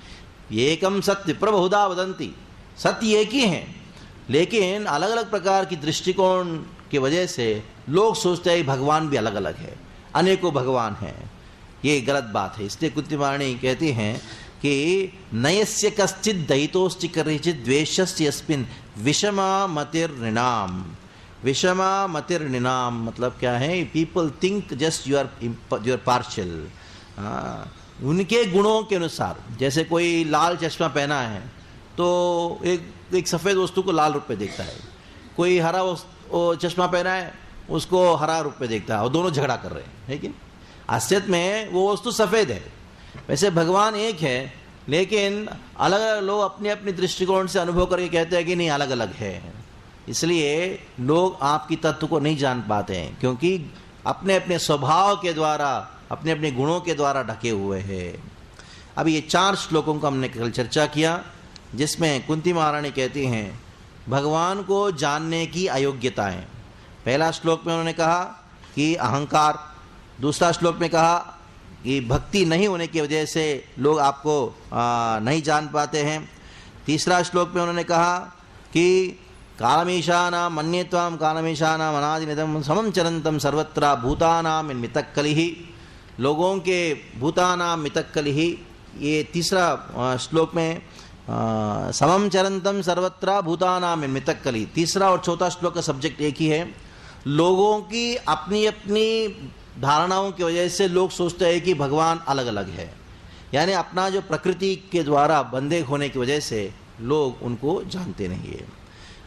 एकम सत्य प्रबहुधा वदंती, सत्य एक ही है, लेकिन अलग अलग प्रकार की दृष्टिकोण की वजह से लोग सोचते हैं भगवान भी अलग अलग है, अनेकों भगवान हैं। ये गलत बात है। इसलिए कुंती महारानी कहती हैं कि नयस्य कश्चित दयितोस्ति करिचित द्वेषस्य यस्मिन् विषमा मतिर्नृणाम। विषमा मतिर्नृणाम मतलब क्या है? People think just you are partial. उनके गुणों के अनुसार, जैसे कोई लाल चश्मा पहना है तो एक सफ़ेद वस्तु को लाल रूप में देखता है, कोई हरा चश्मा पहना है उसको हरा रूप में देखता है, और दोनों झगड़ा कर रहे हैं, है कि असलियत में वो वस्तु सफ़ेद है। वैसे भगवान एक है, लेकिन अलग अलग लोग अपने अपने दृष्टिकोण से अनुभव करके कहते हैं कि नहीं, अलग अलग है। इसलिए लोग आपकी तत्व को नहीं जान पाते हैं, क्योंकि अपने अपने स्वभाव के द्वारा, अपने अपने गुणों के द्वारा ढके हुए हैं। अब ये 4 श्लोकों का हमने कल चर्चा किया, जिसमें कुंती महारानी कहती हैं भगवान को जानने की अयोग्यताएं। पहला श्लोक में उन्होंने कहा कि अहंकार, दूसरा श्लोक में कहा कि भक्ति नहीं होने की वजह से लोग आपको नहीं जान पाते हैं। तीसरा श्लोक में उन्होंने कहा कि कालमीशानां मन्येत्वां कालमीशानां अनादिनिधं समं चरन्तं सर्वत्र भूतानां मितक्कलिः। लोगों के भूतानां मितक्कलिः, ये तीसरा श्लोक में समम चरंतम सर्वत्र भूतानां मितक्कली। तीसरा और चौथा श्लोक का सब्जेक्ट एक ही है। लोगों की अपनी अपनी धारणाओं की वजह से लोग सोचते हैं कि भगवान अलग अलग है, यानी अपना जो प्रकृति के द्वारा बंधे होने की वजह से लोग उनको जानते नहीं है।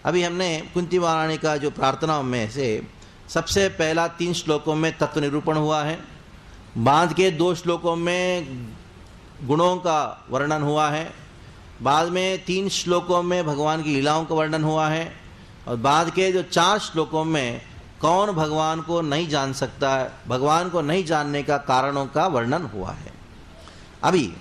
अभी हमने कुंती महारानी का जो प्रार्थनाओं में से सबसे पहला 3 श्लोकों में तत्व निरूपण हुआ है, बाद के 2 श्लोकों में गुणों का वर्णन हुआ है, बाद में 3 श्लोकों में भगवान की लीलाओं का वर्णन हुआ है, और बाद के जो 4 श्लोकों में कौन भगवान को नहीं जान सकता है, भगवान को नहीं जानने का कारणों का वर्णन हुआ है। अभी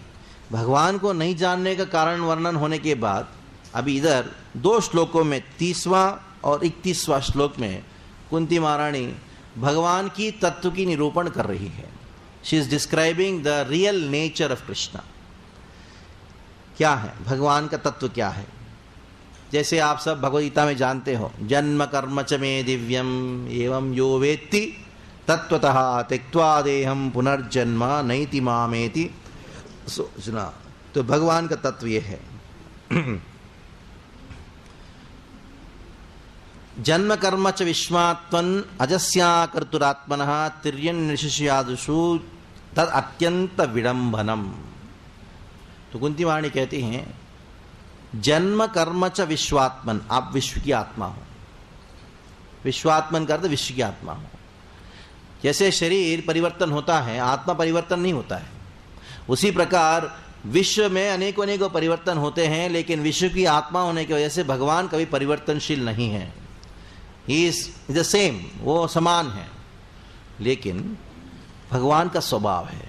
भगवान को नहीं जानने का कारण वर्णन होने के बाद अभी इधर 2 श्लोकों में 30वां और 31वां श्लोक में कुंती महारानी भगवान की तत्व की निरूपण कर रही है। She is describing the real nature of Krishna. क्या है भगवान का तत्व, क्या है? जैसे आप सब भगवद्गीता में जानते हो, जन्म कर्म च मे दिव्यम एवं यो वेत्ति तत्वतः त्यक्त्वा देहम पुनर्जन्म नैति मामेति सोचना। तो भगवान का तत्व ये है। जन्म कर्म च विश्वात्मन् अजस्या कर्तुरात्मनः तिर्यन्निशिष्यादिषु तद अत्यंत विडंबनम। तो कुंती महारानी कहती हैं जन्म कर्म च विश्वात्मन, आप विश्व की आत्मा हो। विश्वात्मन का अर्थ विश्व की आत्मा हो। जैसे शरीर परिवर्तन होता है, आत्मा परिवर्तन नहीं होता है, उसी प्रकार विश्व में अनेकों अनेकों परिवर्तन होते हैं, लेकिन विश्व की आत्मा होने की वजह से भगवान कभी परिवर्तनशील नहीं है। ही इज द सेम, वो समान है। लेकिन भगवान का स्वभाव है,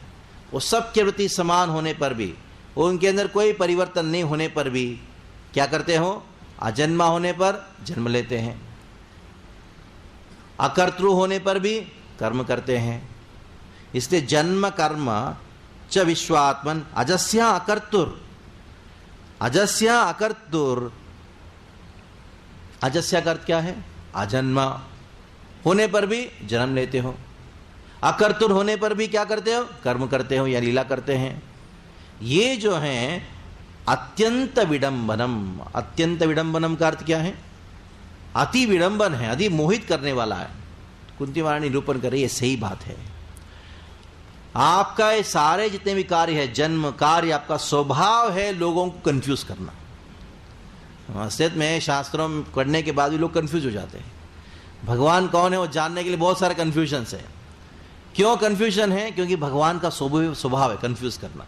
वो सबके प्रति समान होने पर भी, उनके अंदर कोई परिवर्तन नहीं होने पर भी क्या करते हो? अजन्मा होने पर जन्म लेते हैं, अकर्तृ होने पर भी कर्म करते हैं। इसलिए जन्म कर्म च विश्वात्मन अजस्या अकर्तुर। अजस्या अकर्तुर, अजस्या का अर्थ क्या है? अजन्मा होने पर भी जन्म लेते हो, अकर्तुर होने पर भी क्या करते हो? कर्म करते हो या लीला करते हैं। ये जो है अत्यंत विडंबनम। अत्यंत विडंबनम का अर्थ क्या है? अति विडंबन है, अति मोहित करने वाला है। कुंती महारानी निरूपण कर रही है, सही बात है। आपका ये सारे जितने भी कार्य है, जन्म कार्य, आपका स्वभाव है लोगों को कंफ्यूज करना। असलियत में शास्त्रों में पढ़ने के बाद भी लोग कंफ्यूज हो जाते हैं। भगवान कौन है वो जानने के लिए बहुत सारे कंफ्यूजन है। क्यों कंफ्यूजन है? क्योंकि भगवान का स्वभाव है कंफ्यूज करना।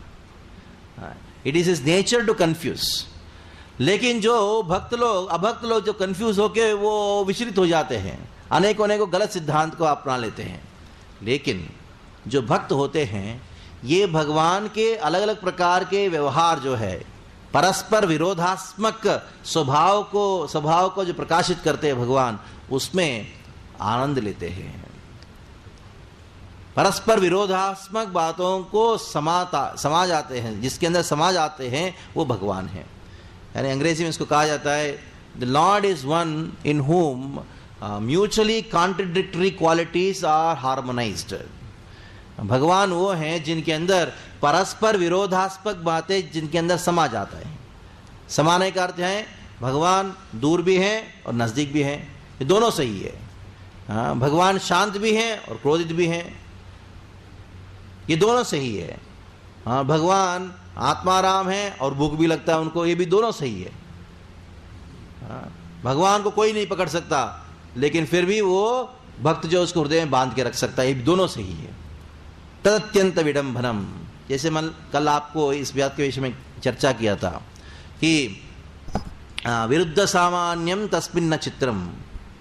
It is his nature to confuse. लेकिन जो भक्त लोग, अभक्त लोग जो कंफ्यूज होके वो विचलित हो जाते हैं, अनेकों अनेकों गलत सिद्धांत को अपना लेते हैं। लेकिन जो भक्त होते हैं, ये भगवान के अलग अलग प्रकार के व्यवहार जो है, परस्पर विरोधात्मक स्वभाव को जो प्रकाशित करते हैं भगवान, उसमें आनंद लेते हैं। परस्पर विरोधात्मक बातों को समा जाते हैं, जिसके अंदर समा जाते हैं वो भगवान है। यानी अंग्रेजी में इसको कहा जाता है the lord is one in whom mutually contradictory qualities are harmonised. भगवान वो हैं जिनके अंदर परस्पर विरोधास्पद बातें जिनके अंदर समा जाता है। समाने का अर्थ है भगवान दूर भी हैं और नजदीक भी हैं, ये दोनों सही है। हाँ, भगवान शांत भी हैं और क्रोधित भी हैं, ये दोनों सही है। हाँ, भगवान आत्माराम हैं और भूख भी लगता है उनको, ये भी दोनों सही है। हाँ, भगवान को कोई नहीं पकड़ सकता, लेकिन फिर भी वो भक्त जो उसको हृदय में बांध के रख सकता है, ये भी दोनों सही है। तदत्यंत विडंबनम, जैसे मैं कल आपको इस बात के विषय में चर्चा किया था कि विरुद्ध सामान्यम तस्मिन् न चित्रम,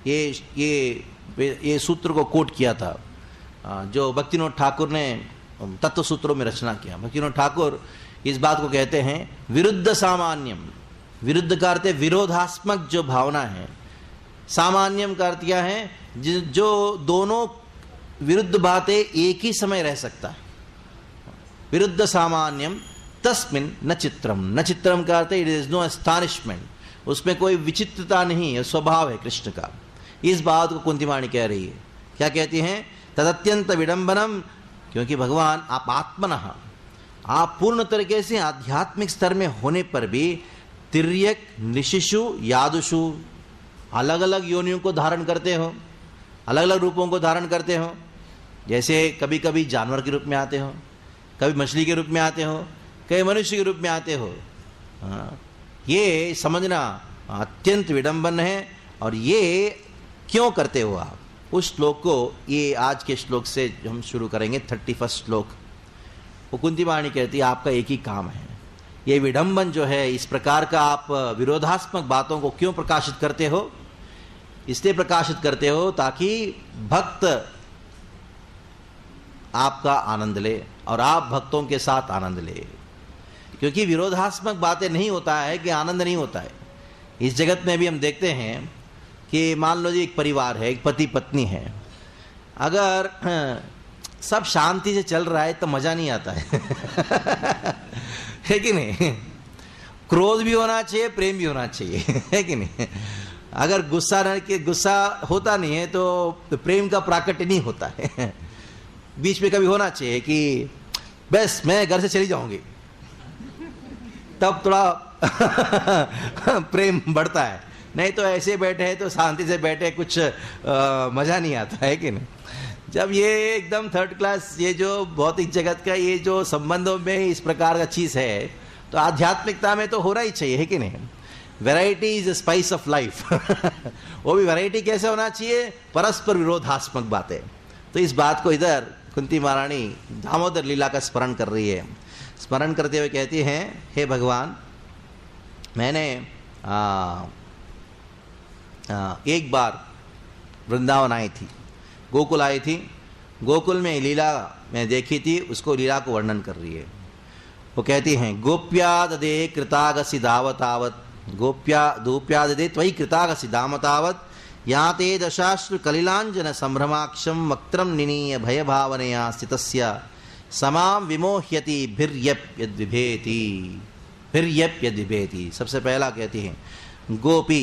ये सूत्र को कोट किया था जो भक्तिविनोद ठाकुर ने तत्व सूत्रों में रचना किया। भक्तिविनोद ठाकुर इस बात को कहते हैं विरुद्ध सामान्यम, विरुद्ध का अर्थ है विरोधात्मक जो भावना है, सामान्यम का अर्थ क्या है, जो दोनों विरुद्ध बातें एक ही समय रह सकता है। विरुद्ध सामान्यम तस्मिन् न चित्रम, न चित्रम का अर्थ है इट इज नो अस्टानिशमेंट, उसमें कोई विचित्रता नहीं है, स्वभाव है कृष्ण का। इस बात को कुंतीमाणी कह रही है। क्या कहती हैं? तदत्यंत विडंबनम, क्योंकि भगवान आप आत्मनः, आप पूर्ण तरीके से आध्यात्मिक स्तर में होने पर भी तिर्यक निशिशु यादुषु, अलग अलग योनियों को धारण करते हो, अलग अलग रूपों को धारण करते हो। जैसे कभी कभी जानवर के रूप में आते हो, कभी मछली के रूप में आते हो, कभी मनुष्य के रूप में आते हो। ये समझना अत्यंत विडंबन है। और ये क्यों करते हो आप? उस श्लोक को, ये आज के श्लोक से हम शुरू करेंगे, 31 श्लोक। वो कुंतीमाणी कहती है आपका एक ही काम है, ये विडंबन जो है, इस प्रकार का आप विरोधात्मक बातों को क्यों प्रकाशित करते हो? इसलिए प्रकाशित करते हो ताकि भक्त आपका आनंद ले और आप भक्तों के साथ आनंद ले। क्योंकि विरोधात्मक बातें नहीं होता है कि आनंद नहीं होता है। इस जगत में भी हम देखते हैं कि मान लो जी एक परिवार है, एक पति पत्नी है, अगर सब शांति से चल रहा है तो मजा नहीं आता है कि नहीं? क्रोध भी होना चाहिए, प्रेम भी होना चाहिए, है कि नहीं? अगर गुस्सा होता नहीं है तो प्रेम का प्राकट्य नहीं होता है। बीच में कभी होना चाहिए कि बस मैं घर से चली जाऊंगी, तब थोड़ा प्रेम बढ़ता है। नहीं तो ऐसे बैठे हैं तो शांति से बैठे, कुछ मजा नहीं आता है कि नहीं? जब ये एकदम थर्ड क्लास, ये जो भौतिक जगत का ये जो संबंधों में इस प्रकार का चीज है, तो आध्यात्मिकता में तो होना ही चाहिए, है कि नहीं? Variety is spice of life. वो भी वैरायटी कैसे होना चाहिए? परस्पर विरोधात्मक बातें। तो इस बात को इधर कुंती महारानी दामोदर लीला का स्मरण कर रही है। स्मरण करते हुए कहती हैं, हे भगवान, मैंने एक बार वृंदावन आई थी, गोकुल आई थी, गोकुल में लीला मैं देखी थी, उसको लीला को वर्णन कर रही है। वो कहती हैं, गोप्याददे कृतागसि दावतावत, गोप्याददे त्वयि कृतागसि दामतावत, याते दशाश्रु कलिलांजन संभ्रमाक्षम वक्त्रम निनीय भय भावनया स्थितस्य समाम विमोह्यति भिर्यप्यद्विभेति, भिर्यप्यद्विभेति। सबसे पहला कहती हैं गोपी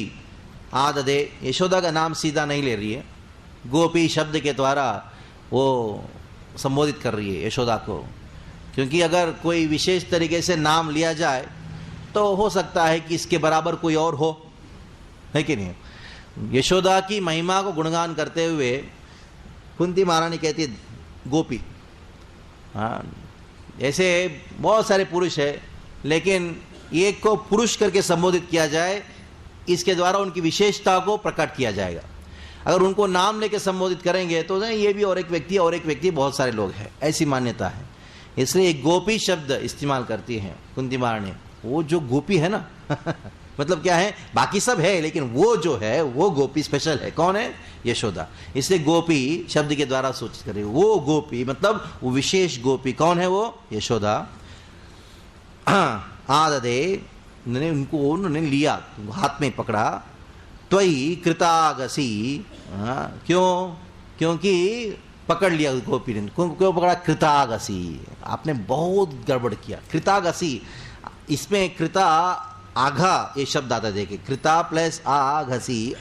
आददे, यशोदा का नाम सीधा नहीं ले रही है, गोपी शब्द के द्वारा वो संबोधित कर रही है यशोदा को। क्योंकि अगर कोई विशेष तरीके से नाम लिया जाए तो हो सकता है कि इसके बराबर कोई और हो, है कि नहीं? यशोदा की महिमा को गुणगान करते हुए कुंती महारानी कहती है गोपी। हाँ, ऐसे बहुत सारे पुरुष है, लेकिन एक को पुरुष करके संबोधित किया जाए, इसके द्वारा उनकी विशेषता को प्रकट किया जाएगा। अगर उनको नाम लेके संबोधित करेंगे तो ये भी और एक व्यक्ति, और एक व्यक्ति, बहुत सारे लोग हैं, ऐसी मान्यता है। इसलिए एक गोपी शब्द इस्तेमाल करती हैं कुंती महारानी। वो जो गोपी है ना मतलब क्या है, बाकी सब है, लेकिन वो जो है वो गोपी स्पेशल है। कौन है? यशोदा। इसलिए गोपी शब्द के द्वारा सूचित करे, वो गोपी मतलब वो विशेष गोपी। कौन है वो? यशोदा। आददे, उन्होंने लिया, हाथ में पकड़ा, त्वयि कृतागसी। क्यों? क्योंकि पकड़ लिया गोपी ने। क्यों पकड़ा? कृतागसी, आपने बहुत गड़बड़ किया। कृतागसी, इसमें कृता आघा ये शब्द आता, देखिए, कृता प्लस आघसी,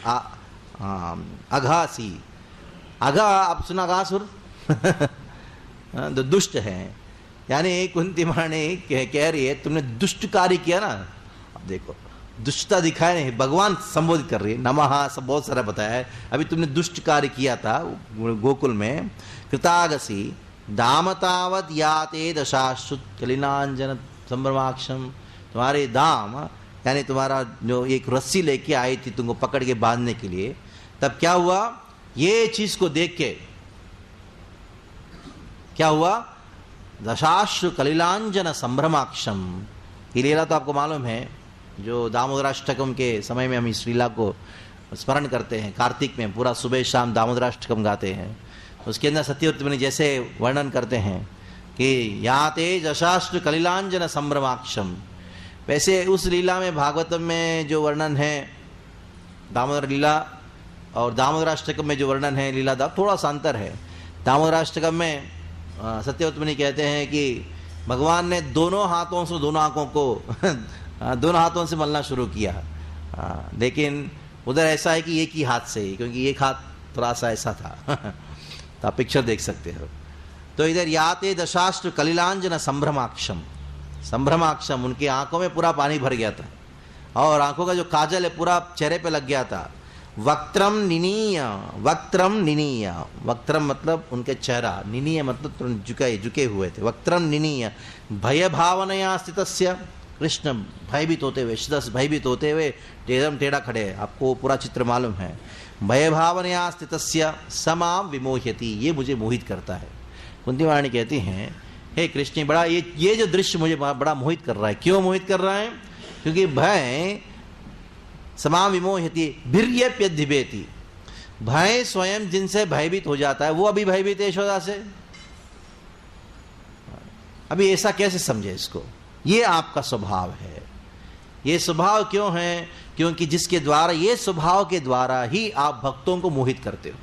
अघासी। अघा आप सुना, अघासुर तो दुष्ट हैं। यानी कुंती महारानी कह रही है तुमने दुष्ट कार्य किया ना। अब देखो दुष्टता दिखाया नहीं, भगवान संबोधित कर रही है, नमः सब बहुत सारा बताया है। अभी तुमने दुष्ट कार्य किया था गोकुल में। कृतागसी दामतावत याते दशाश्रुत कलिनांजन संभ्रमाक्षम, तुम्हारे दाम यानी तुम्हारा जो एक रस्सी लेके आई थी तुमको पकड़ के बांधने के लिए, तब क्या हुआ, ये चीज को देख के क्या हुआ, दशाश्रु कलिलांजन संभ्रमाक्षम। ये लीला तो आपको मालूम है, जो दामोदराष्टकम के समय में हम इस लीला को स्मरण करते हैं। कार्तिक में पूरा सुबह शाम दामोदराष्टकम गाते हैं। उसके अंदर सत्यव्रत मुनि जैसे वर्णन करते हैं कि याते दशाश्रु कलिलांजन संभ्रमाक्षम, वैसे उस लीला में भागवतम में जो वर्णन है दामोदर लीला और दामोदराष्टकम में जो वर्णन है लीला दा थोड़ा सा अंतर है। दामोदराष्टकम में सत्यव्रत मुनि कहते हैं कि भगवान ने दोनों हाथों से दोनों आंखों को दोनों हाथों से मलना शुरू किया, लेकिन उधर ऐसा है कि एक ही हाथ से, क्योंकि एक हाथ थोड़ा सा ऐसा था तो आप पिक्चर देख सकते हो। तो इधर याते दशाश्रु कलिलांजन संभ्रमाक्षम, संभ्रमाक्षम उनकी आंखों में पूरा पानी भर गया था और आंखों का जो काजल है पूरा चेहरे पे लग गया था। वक्त्रम निनीय, वक्त्रम निनीय, वक्त्रम मतलब उनके चेहरा, निनीय मतलब झुके हुए थे। वक्त्रम निनीय भय भावनया स्थितस्य, कृष्ण भयभीत होते हुए, श्रीदस भयभीत होते हुए एकदम टेढ़ा खड़े हैं, आपको पूरा चित्र मालूम है। भय भावनया स्थितस्य समाम विमोह्यति, ये मुझे मोहित करता है। कुंती महारानी कहती हैं हे कृष्ण, बड़ा ये जो दृश्य मुझे बड़ा मोहित कर रहा है। क्यों मोहित कर रहा है? क्योंकि भय समाम विमोह्यति भिर्यप्यधिबेति, भय स्वयं जिनसे भयभीत हो जाता है वो अभी भयभीत है यशोदा से। अभी ऐसा कैसे समझे इसको? ये आपका स्वभाव है। ये स्वभाव क्यों है? क्योंकि जिसके द्वारा, ये स्वभाव के द्वारा ही आप भक्तों को मोहित करते हो।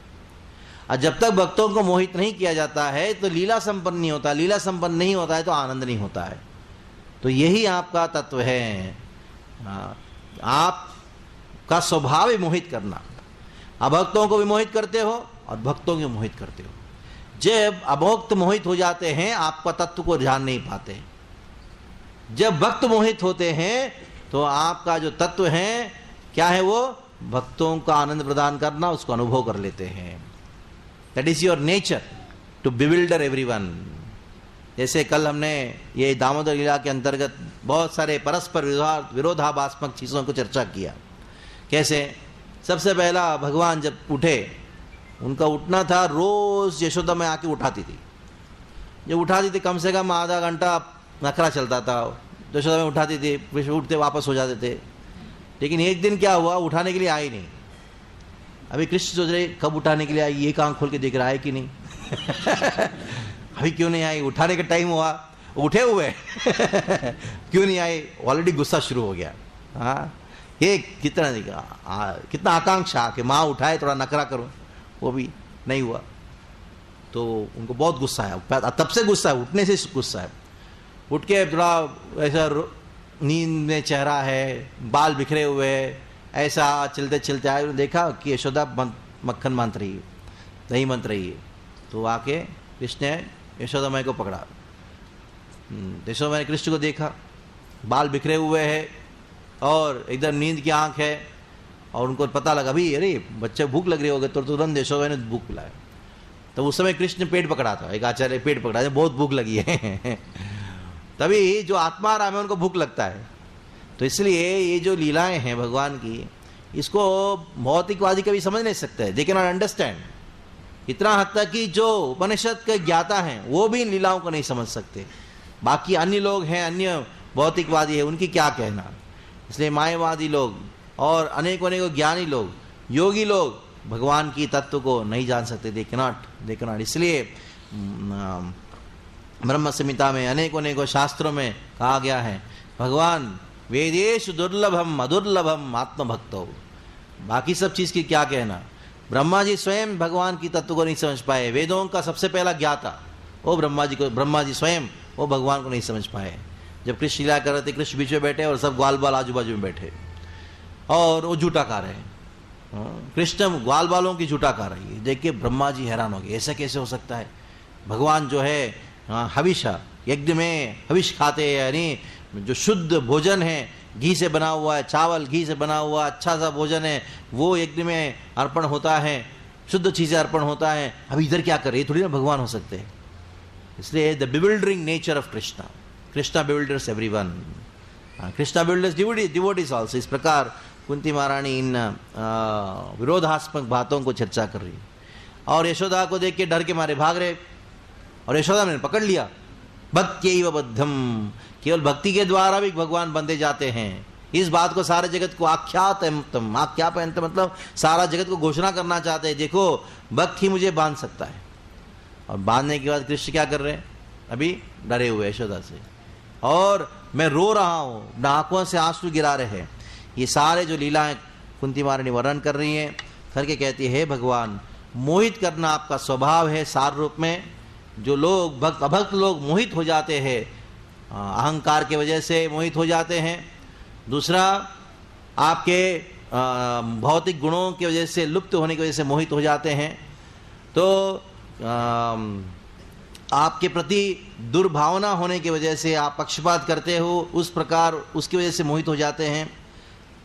और जब तक भक्तों को मोहित नहीं किया जाता है तो लीला संपन्न नहीं होता, लीला संपन्न नहीं होता है तो आनंद नहीं होता है। तो यही आपका तत्व है, आपका स्वभाव ही मोहित करना। अभक्तों को भी मोहित करते हो और भक्तों को मोहित करते हो। जब अभक्त मोहित हो जाते हैं आपका तत्व को ध्यान नहीं पाते। जब भक्त मोहित होते हैं तो आपका जो तत्व है क्या है, वो भक्तों का आनंद प्रदान करना, उसको अनुभव कर लेते हैं। That is your nature to bewilder everyone. जैसे कल हमने ये दामोदर लीला के अंतर्गत बहुत सारे परस्पर विरोधाभासमक चीजों को चर्चा किया। कैसे? सबसे पहला भगवान जब उठे, उनका उठना था, रोज यशोदा में आके उठाती थी। जब उठाती थी कम से कम आधा घंटा नखरा चलता था, यशोदा में उठाती थी, फिर उठते वापस हो जाते थे। लेकिन एक दिन क्या हुआ, उठाने के लिए आई नहीं। अभी कृष्ण सोच रहे कब उठाने के लिए आई, एक आंख खोल के देख रहा है कि नहीं अभी क्यों नहीं आई, उठाने का टाइम हुआ, उठे हुए क्यों नहीं आई? ऑलरेडी गुस्सा शुरू हो गया। हाँ, ये कितना आकांक्षा कि माँ उठाए, थोड़ा नखरा करो, वो भी नहीं हुआ। तो उनको बहुत गुस्सा है, तब से गुस्सा है, उठने से गुस्सा है। उठ के थोड़ा ऐसा नींद में चेहरा है, बाल बिखरे हुए, ऐसा चलते चलते आए, देखा कि यशोदा मक्खन मंत रही है, दही मंत रही है। तो आके कृष्ण ने यशोदा माई को पकड़ा। यशोदा माई ने कृष्ण को देखा, बाल बिखरे हुए हैं और एकदम नींद की आंख है, और उनको पता लगा अभी अरे बच्चे भूख लग रही होगी, तो तुरंत यशोदा ने भूख पिलाया। तो उस समय कृष्ण पेट पकड़ा था, एक आचार्य पेट पकड़ा, बहुत भूख लगी है तभी जो आत्माराम है उनको भूख लगता है। तो इसलिए ये जो लीलाएं हैं भगवान की, इसको भौतिकवादी कभी समझ नहीं सकते, दे कैन नॉट अंडरस्टैंड। इतना हद तक कि जो उपनिषद के ज्ञाता हैं वो भी इन लीलाओं को नहीं समझ सकते। बाकी अन्य लोग हैं, अन्य भौतिकवादी है, उनकी क्या कहना। इसलिए मायावादी लोग और अनेकों ज्ञानी लोग, योगी लोग भगवान की तत्व को नहीं जान सकते, दे कैन नॉट। इसलिए ब्रह्म संहिता में अनेकों शास्त्रों में कहा गया है, भगवान वेदेषु दुर्लभम अदुर्लभम आत्मभक्तो। बाकी सब चीज की क्या कहना। ब्रह्मा जी स्वयं भगवान की तत्व को नहीं समझ पाए। वेदों का सबसे पहला ज्ञाता वो ब्रह्मा जी स्वयं वो भगवान को नहीं समझ पाए। जब कृष्ण लीला कर रहे थे, कृष्ण बीच में बैठे और सब ग्वाल बाल आजू बाजू में बैठे और वो झूठा खा रहे हैं। कृष्ण ग्वाल बालों की झूठा खा रही है। देख के ब्रह्मा जी हैरान हो गए, ऐसा कैसे हो सकता है, भगवान जो है हविष यज्ञ में हविष खाते हैं, यानी जो शुद्ध भोजन है, घी से बना हुआ है, चावल घी से बना हुआ अच्छा सा भोजन है, वो यज्ञ में अर्पण होता है, शुद्ध चीज़ें अर्पण होता है। अभी इधर क्या करे, ये थोड़ी ना भगवान हो सकते हैं। इसलिए the bewildering nature of Krishna, Krishna bewilders everyone, Krishna bewilders devotees also. इस प्रकार कुंती महारानी इन विरोधात्मक बातों को चर्चा कर रही है। और यशोदा को देख के डर के मारे भाग रहे, और यशोदा ने पकड़ लिया। भक्त्यैव बद्धम, केवल भक्ति के द्वारा भी भगवान बंधे जाते हैं। इस बात को सारे जगत को आख्यापयन्तम, आख्यापयन्तम मतलब सारा जगत को घोषणा करना चाहते हैं, देखो भक्त ही मुझे बांध सकता है। और बांधने के बाद कृष्ण क्या कर रहे हैं, अभी डरे हुए यशोदा से, और मैं रो रहा हूं, आंखों से आंसू गिरा रहे हैं। ये सारे जो लीलाएं कुंती महारानी वर्णन कर रही हैं, करके कहती है, हे भगवान, मोहित करना आपका स्वभाव है। सार रूप में जो लोग भक्त अभक्त लोग मोहित हो जाते हैं, अहंकार के वजह से मोहित हो जाते हैं। दूसरा, आपके भौतिक गुणों की वजह से, लुप्त होने की वजह से मोहित हो जाते हैं। तो आपके प्रति दुर्भावना होने की वजह से आप पक्षपात करते हो, उस प्रकार उसकी वजह से मोहित हो जाते हैं।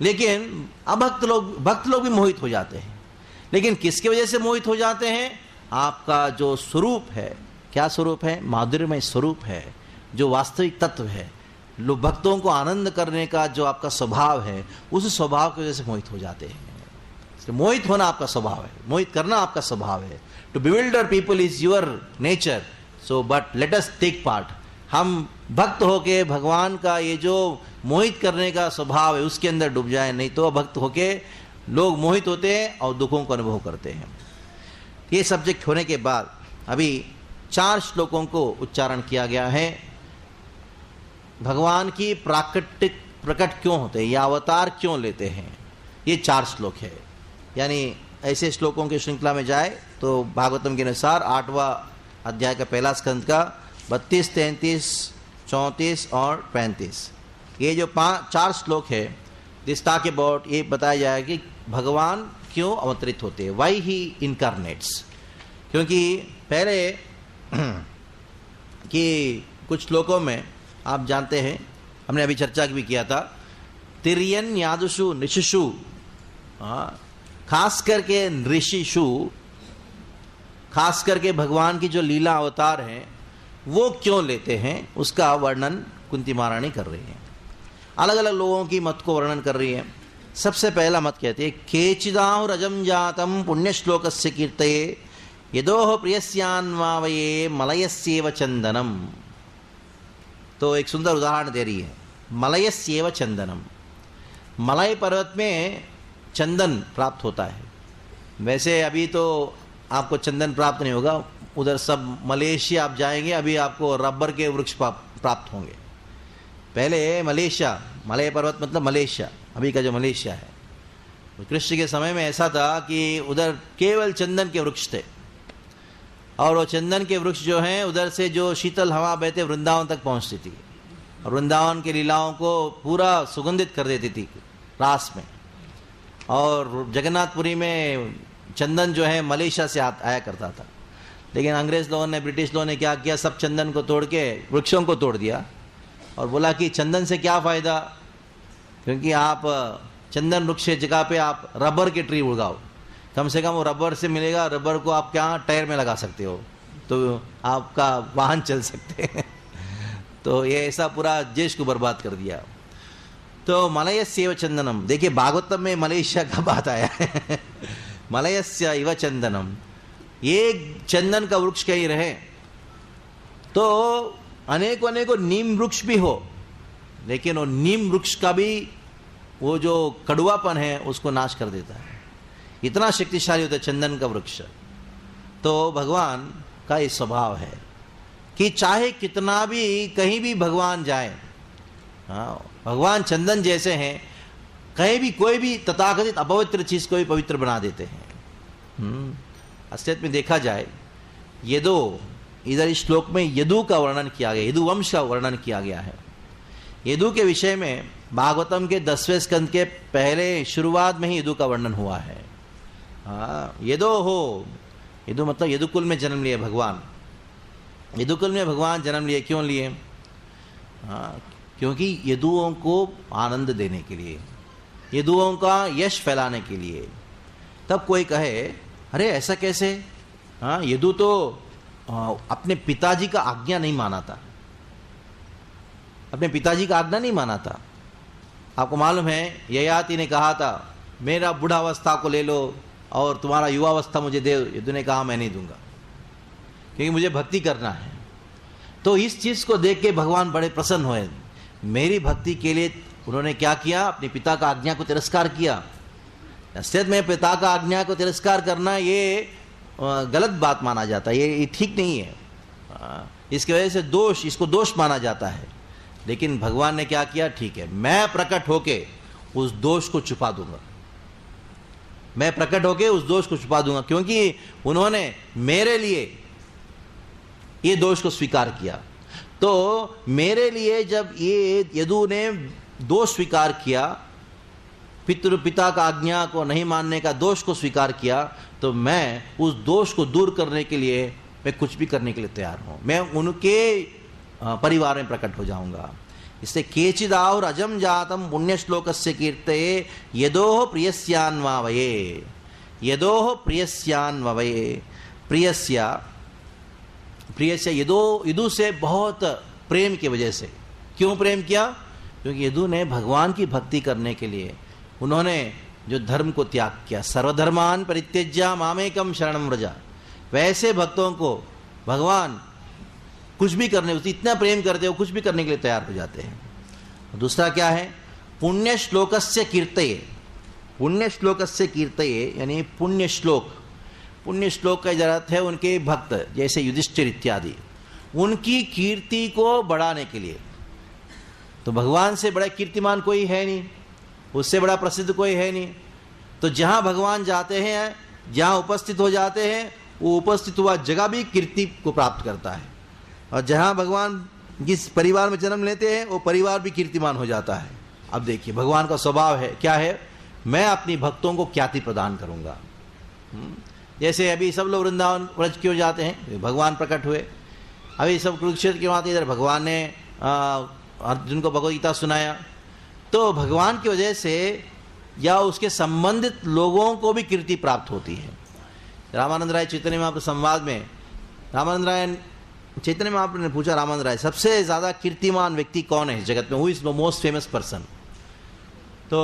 लेकिन अभक्त लोग, भक्त लोग भी मोहित हो जाते हैं। लेकिन किसकी वजह से मोहित हो जाते हैं, आपका जो स्वरूप है, क्या स्वरूप है, माधुर्यमय स्वरूप है, जो वास्तविक तत्व है, लोग भक्तों को आनंद करने का जो आपका स्वभाव है, उस स्वभाव की वजह से मोहित हो जाते हैं। मोहित होना आपका स्वभाव है, मोहित करना आपका स्वभाव है। To bewilder people is your nature, so but let us take part. हम भक्त होके भगवान का ये जो मोहित करने का स्वभाव है उसके अंदर डूब जाए, नहीं तो भक्त होके लोग मोहित होते हैं और दुखों को अनुभव करते हैं। ये सब्जेक्ट होने के बाद अभी 4 श्लोकों को उच्चारण किया गया है। भगवान की प्राकृतिक प्रकट क्यों होते हैं, या अवतार क्यों लेते हैं, ये 4 श्लोक है। यानी ऐसे श्लोकों की श्रृंखला में जाए तो भागवतम के अनुसार 8वां अध्याय का पहला स्कंद का 32, 33, 34 और 35, ये जो 4 श्लोक है, दिस टॉक अबाउट, ये बताया जाएगा कि भगवान क्यों अवतरित होते हैं, वाई ही इनकारनेट्स। क्योंकि पहले कि कुछ श्लोकों में आप जानते हैं, हमने अभी चर्चा भी किया था, तिर्यन यादुषु ऋषिषु, खास करके ऋषिषु, खास करके भगवान की जो लीला अवतार हैं वो क्यों लेते हैं, उसका वर्णन कुंती महारानी कर रही है। अलग अलग लोगों की मत को वर्णन कर रही है। सबसे पहला मत कहते हैं, केचिदाहु रजम जातम पुण्य श्लोकस्य कीर्तये यदोह प्रियस्यान्वावये मलयस्येव चंदनम। तो एक सुंदर उदाहरण दे रही है, मलयस्येव चंदनम। मलय पर्वत में चंदन प्राप्त होता है। वैसे अभी तो आपको चंदन प्राप्त नहीं होगा, उधर सब मलेशिया आप जाएंगे, अभी आपको रबर के वृक्ष प्राप्त होंगे। पहले मलेशिया, मलय पर्वत मतलब मलेशिया, अभी का जो मलेशिया है, कृष्ण के समय में ऐसा था कि उधर केवल चंदन के वृक्ष थे, और वो चंदन के वृक्ष जो हैं उधर से जो शीतल हवा बहते वृंदावन तक पहुंचती थी, और वृंदावन की लीलाओं को पूरा सुगंधित कर देती थी रास में। और जगन्नाथपुरी में चंदन जो है मलेशिया से आया करता था। लेकिन अंग्रेज लोगों ने, ब्रिटिश लोगों ने क्या किया, सब चंदन को तोड़ के वृक्षों को तोड़ दिया, और बोला कि चंदन से क्या फ़ायदा, क्योंकि आप चंदन वृक्ष की जगह पे आप रबर के ट्री उगाओ, कम से कम वो रबर से मिलेगा, रबर को आप क्या टायर में लगा सकते हो, तो आपका वाहन चल सकते हैं। तो ये ऐसा पूरा देश को बर्बाद कर दिया। तो मलयस्यैव चंदनम, देखिए भागवतम में मलेशिया का बात आया है। मलयस्य इव चंदनम, ये चंदन का वृक्ष कहीं रहे तो अनेकों अनेकों नीम वृक्ष भी हो, लेकिन वो नीम वृक्ष का भी वो जो कड़वापन है उसको नाश कर देता है। इतना शक्तिशाली होता है चंदन का वृक्ष। तो भगवान का ये स्वभाव है कि चाहे कितना भी कहीं भी भगवान जाए, हाँ, भगवान चंदन जैसे हैं, कहीं भी कोई भी तथाकथित अपवित्र चीज को भी पवित्र बना देते हैं। असलियत में देखा जाए, यदु, इधर इस श्लोक में यदु का वर्णन किया गया, यदु वंश का वर्णन किया गया है। यदु के विषय में भागवतम के 10वें स्कंद के पहले शुरुआत में ही यदु का वर्णन हुआ है। हाँ, यदो हो, यदु मतलब यदुकुल में जन्म लिए भगवान, यदुकुल में भगवान जन्म लिए, क्यों लिए? क्योंकि यदुओं को आनंद देने के लिए, यदुओं का यश फैलाने के लिए। तब कोई कहे अरे ऐसा कैसे? यदु तो अपने पिताजी का आज्ञा नहीं माना था, अपने पिताजी का आज्ञा नहीं माना था। आपको मालूम है ययाति ने कहा था मेरा बुढ़ावस्था को ले लो और तुम्हारा युवावस्था मुझे दे। यदु ने कहा मैं नहीं दूंगा क्योंकि मुझे भक्ति करना है। तो इस चीज को देख के भगवान बड़े प्रसन्न हुए। मेरी भक्ति के लिए उन्होंने क्या किया? अपने पिता का आज्ञा को तिरस्कार किया। निश्चित में पिता का आज्ञा को तिरस्कार करना ये गलत बात माना जाता है, ये ठीक नहीं है। इसकी वजह से दोष, इसको दोष माना जाता है। लेकिन भगवान ने क्या किया? ठीक है, मैं प्रकट होके उस दोष को छुपा दूंगा, मैं प्रकट होके उस दोष को छुपा दूंगा, क्योंकि उन्होंने मेरे लिए ये दोष को स्वीकार किया। तो मेरे लिए जब ये यदु ने दोष स्वीकार किया, पिता का आज्ञा को नहीं मानने का दोष को स्वीकार किया, तो मैं उस दोष को दूर करने के लिए मैं कुछ भी करने के लिए तैयार हूं। मैं उनके परिवार में प्रकट हो जाऊंगा। इससे केचिदाहुर अजम जातम पुण्य श्लोकस्य कीर्तये यदोह प्रियस्यान्वावये, यदोह प्रियस्यान्वावये। प्रियस्य यदु से बहुत प्रेम की वजह से। क्यों प्रेम किया? क्योंकि यदु ने भगवान की भक्ति करने के लिए उन्होंने जो धर्म को त्याग किया, सर्वधर्मान परित्यज्य मामेकम शरणं व्रज। वैसे भक्तों को भगवान कुछ भी करने, उससे इतना प्रेम करते हो कुछ भी करने के लिए तैयार हो जाते हैं। दूसरा क्या है? पुण्य श्लोकस्य कीर्तये। पुण्य श्लोकस्य कीर्तये यानी पुण्य श्लोक। पुण्य श्लोक का अर्थ है उनके भक्त जैसे युधिष्ठिर इत्यादि, उनकी कीर्ति को बढ़ाने के लिए। तो भगवान से बड़ा कीर्तिमान कोई है नहीं, उससे बड़ा प्रसिद्ध कोई है नहीं। तो जहां भगवान जाते हैं, जहां उपस्थित हो जाते हैं, वो उपस्थित हुआ जगह भी कीर्ति को प्राप्त करता है। और जहां भगवान जिस परिवार में जन्म लेते हैं वो परिवार भी कीर्तिमान हो जाता है। अब देखिए भगवान का स्वभाव है क्या है? मैं अपनी भक्तों को ख्याति प्रदान करूंगा। जैसे अभी सब लोग वृंदावन व्रज क्यों जाते हैं? भगवान प्रकट हुए। अभी सब कुरुक्षेत्र क्यों आते? इधर भगवान ने अर्जुन को भगवद गीता सुनाया। तो भगवान की वजह से या उसके संबंधित लोगों को भी कीर्ति प्राप्त होती है। रामानंद राय चैतन्य महाप्रभु संवाद में रामानंद राय चैतन्य महाप्रभु ने पूछा, रामानंद राय सबसे ज्यादा कीर्तिमान व्यक्ति कौन है इस जगत में? Who is the most famous person? तो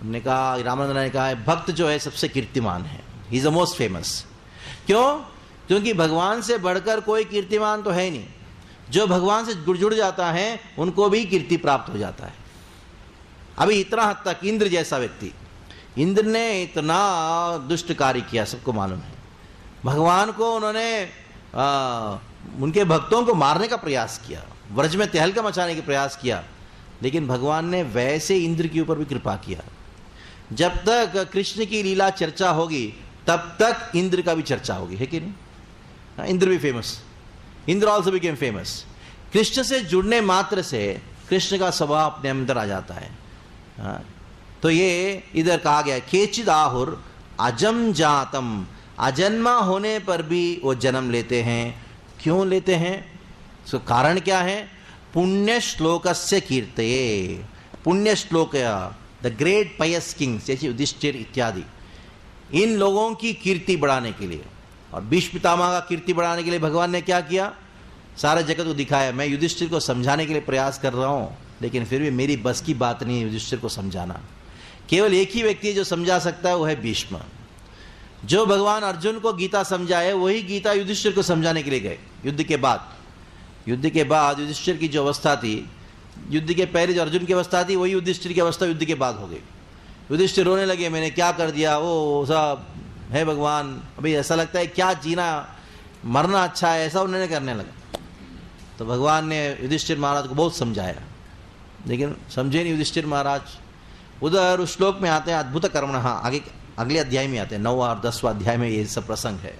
हमने कहा, रामानंद राय ने कहा भक्त जो है सबसे कीर्तिमान है, he is the most famous. क्यों? क्योंकि भगवान से बढ़कर कोई कीर्तिमान तो है नहीं। जो भगवान से जुड़ जाता है उनको भी कीर्ति प्राप्त हो जाता है। अभी इतना हद तक इंद्र जैसा व्यक्ति, इंद्र ने इतना दुष्ट कार्य किया, सबको मालूम है। भगवान को उन्होंने उनके भक्तों को मारने का प्रयास किया, व्रज में तहलका मचाने का प्रयास किया, लेकिन भगवान ने वैसे इंद्र के ऊपर भी कृपा किया। जब तक कृष्ण की लीला चर्चा होगी तब तक इंद्र का भी चर्चा होगी, है कि नहीं? इंद्र भी famous, Indra also became famous. Krishna से जुड़ने मात्र से कृष्ण का स्वभाव अपने अंदर आ जाता है। तो ये इधर कहा गया केचिदाहुर अजम जातम, अजन्मा होने पर भी वो जन्म लेते हैं। क्यों लेते हैं? उसका कारण क्या है? पुण्य श्लोकस्य कीर्तये। पुण्य श्लोक, द ग्रेट पायस किंग्स जैसे युधिष्ठिर इत्यादि, इन लोगों की कीर्ति बढ़ाने के लिए और भीष्म पितामह का कीर्ति बढ़ाने के लिए भगवान ने क्या किया? सारे जगत को दिखाया। मैं युधिष्ठिर को समझाने के लिए प्रयास कर रहा हूं, लेकिन फिर भी मेरी बस की बात नहीं है युधिष्ठिर को समझाना। केवल एक ही व्यक्ति जो समझा सकता है वो है भीष्म। जो भगवान अर्जुन को गीता समझाए वही गीता युधिष्ठिर को समझाने के लिए गए। युद्ध के बाद युधिष्ठिर की जो अवस्था थी, युद्ध के पहले जो अर्जुन की अवस्था थी वही युधिष्ठिर की अवस्था युद्ध के बाद हो गई। युधिष्ठिर रोने लगे, मैंने क्या कर दिया, वो सब है भगवान, अभी ऐसा लगता है क्या जीना, मरना अच्छा है, ऐसा उन्होंने करने लगा। तो भगवान ने युधिष्ठिर महाराज को बहुत समझाया, लेकिन समझे नहीं युधिष्ठिर महाराज। उधर उस श्लोक में आते हैं अद्भुत कर्मण, आगे अगले अध्याय में आते हैं, 9वां और 10वां अध्याय में ये सब प्रसंग है।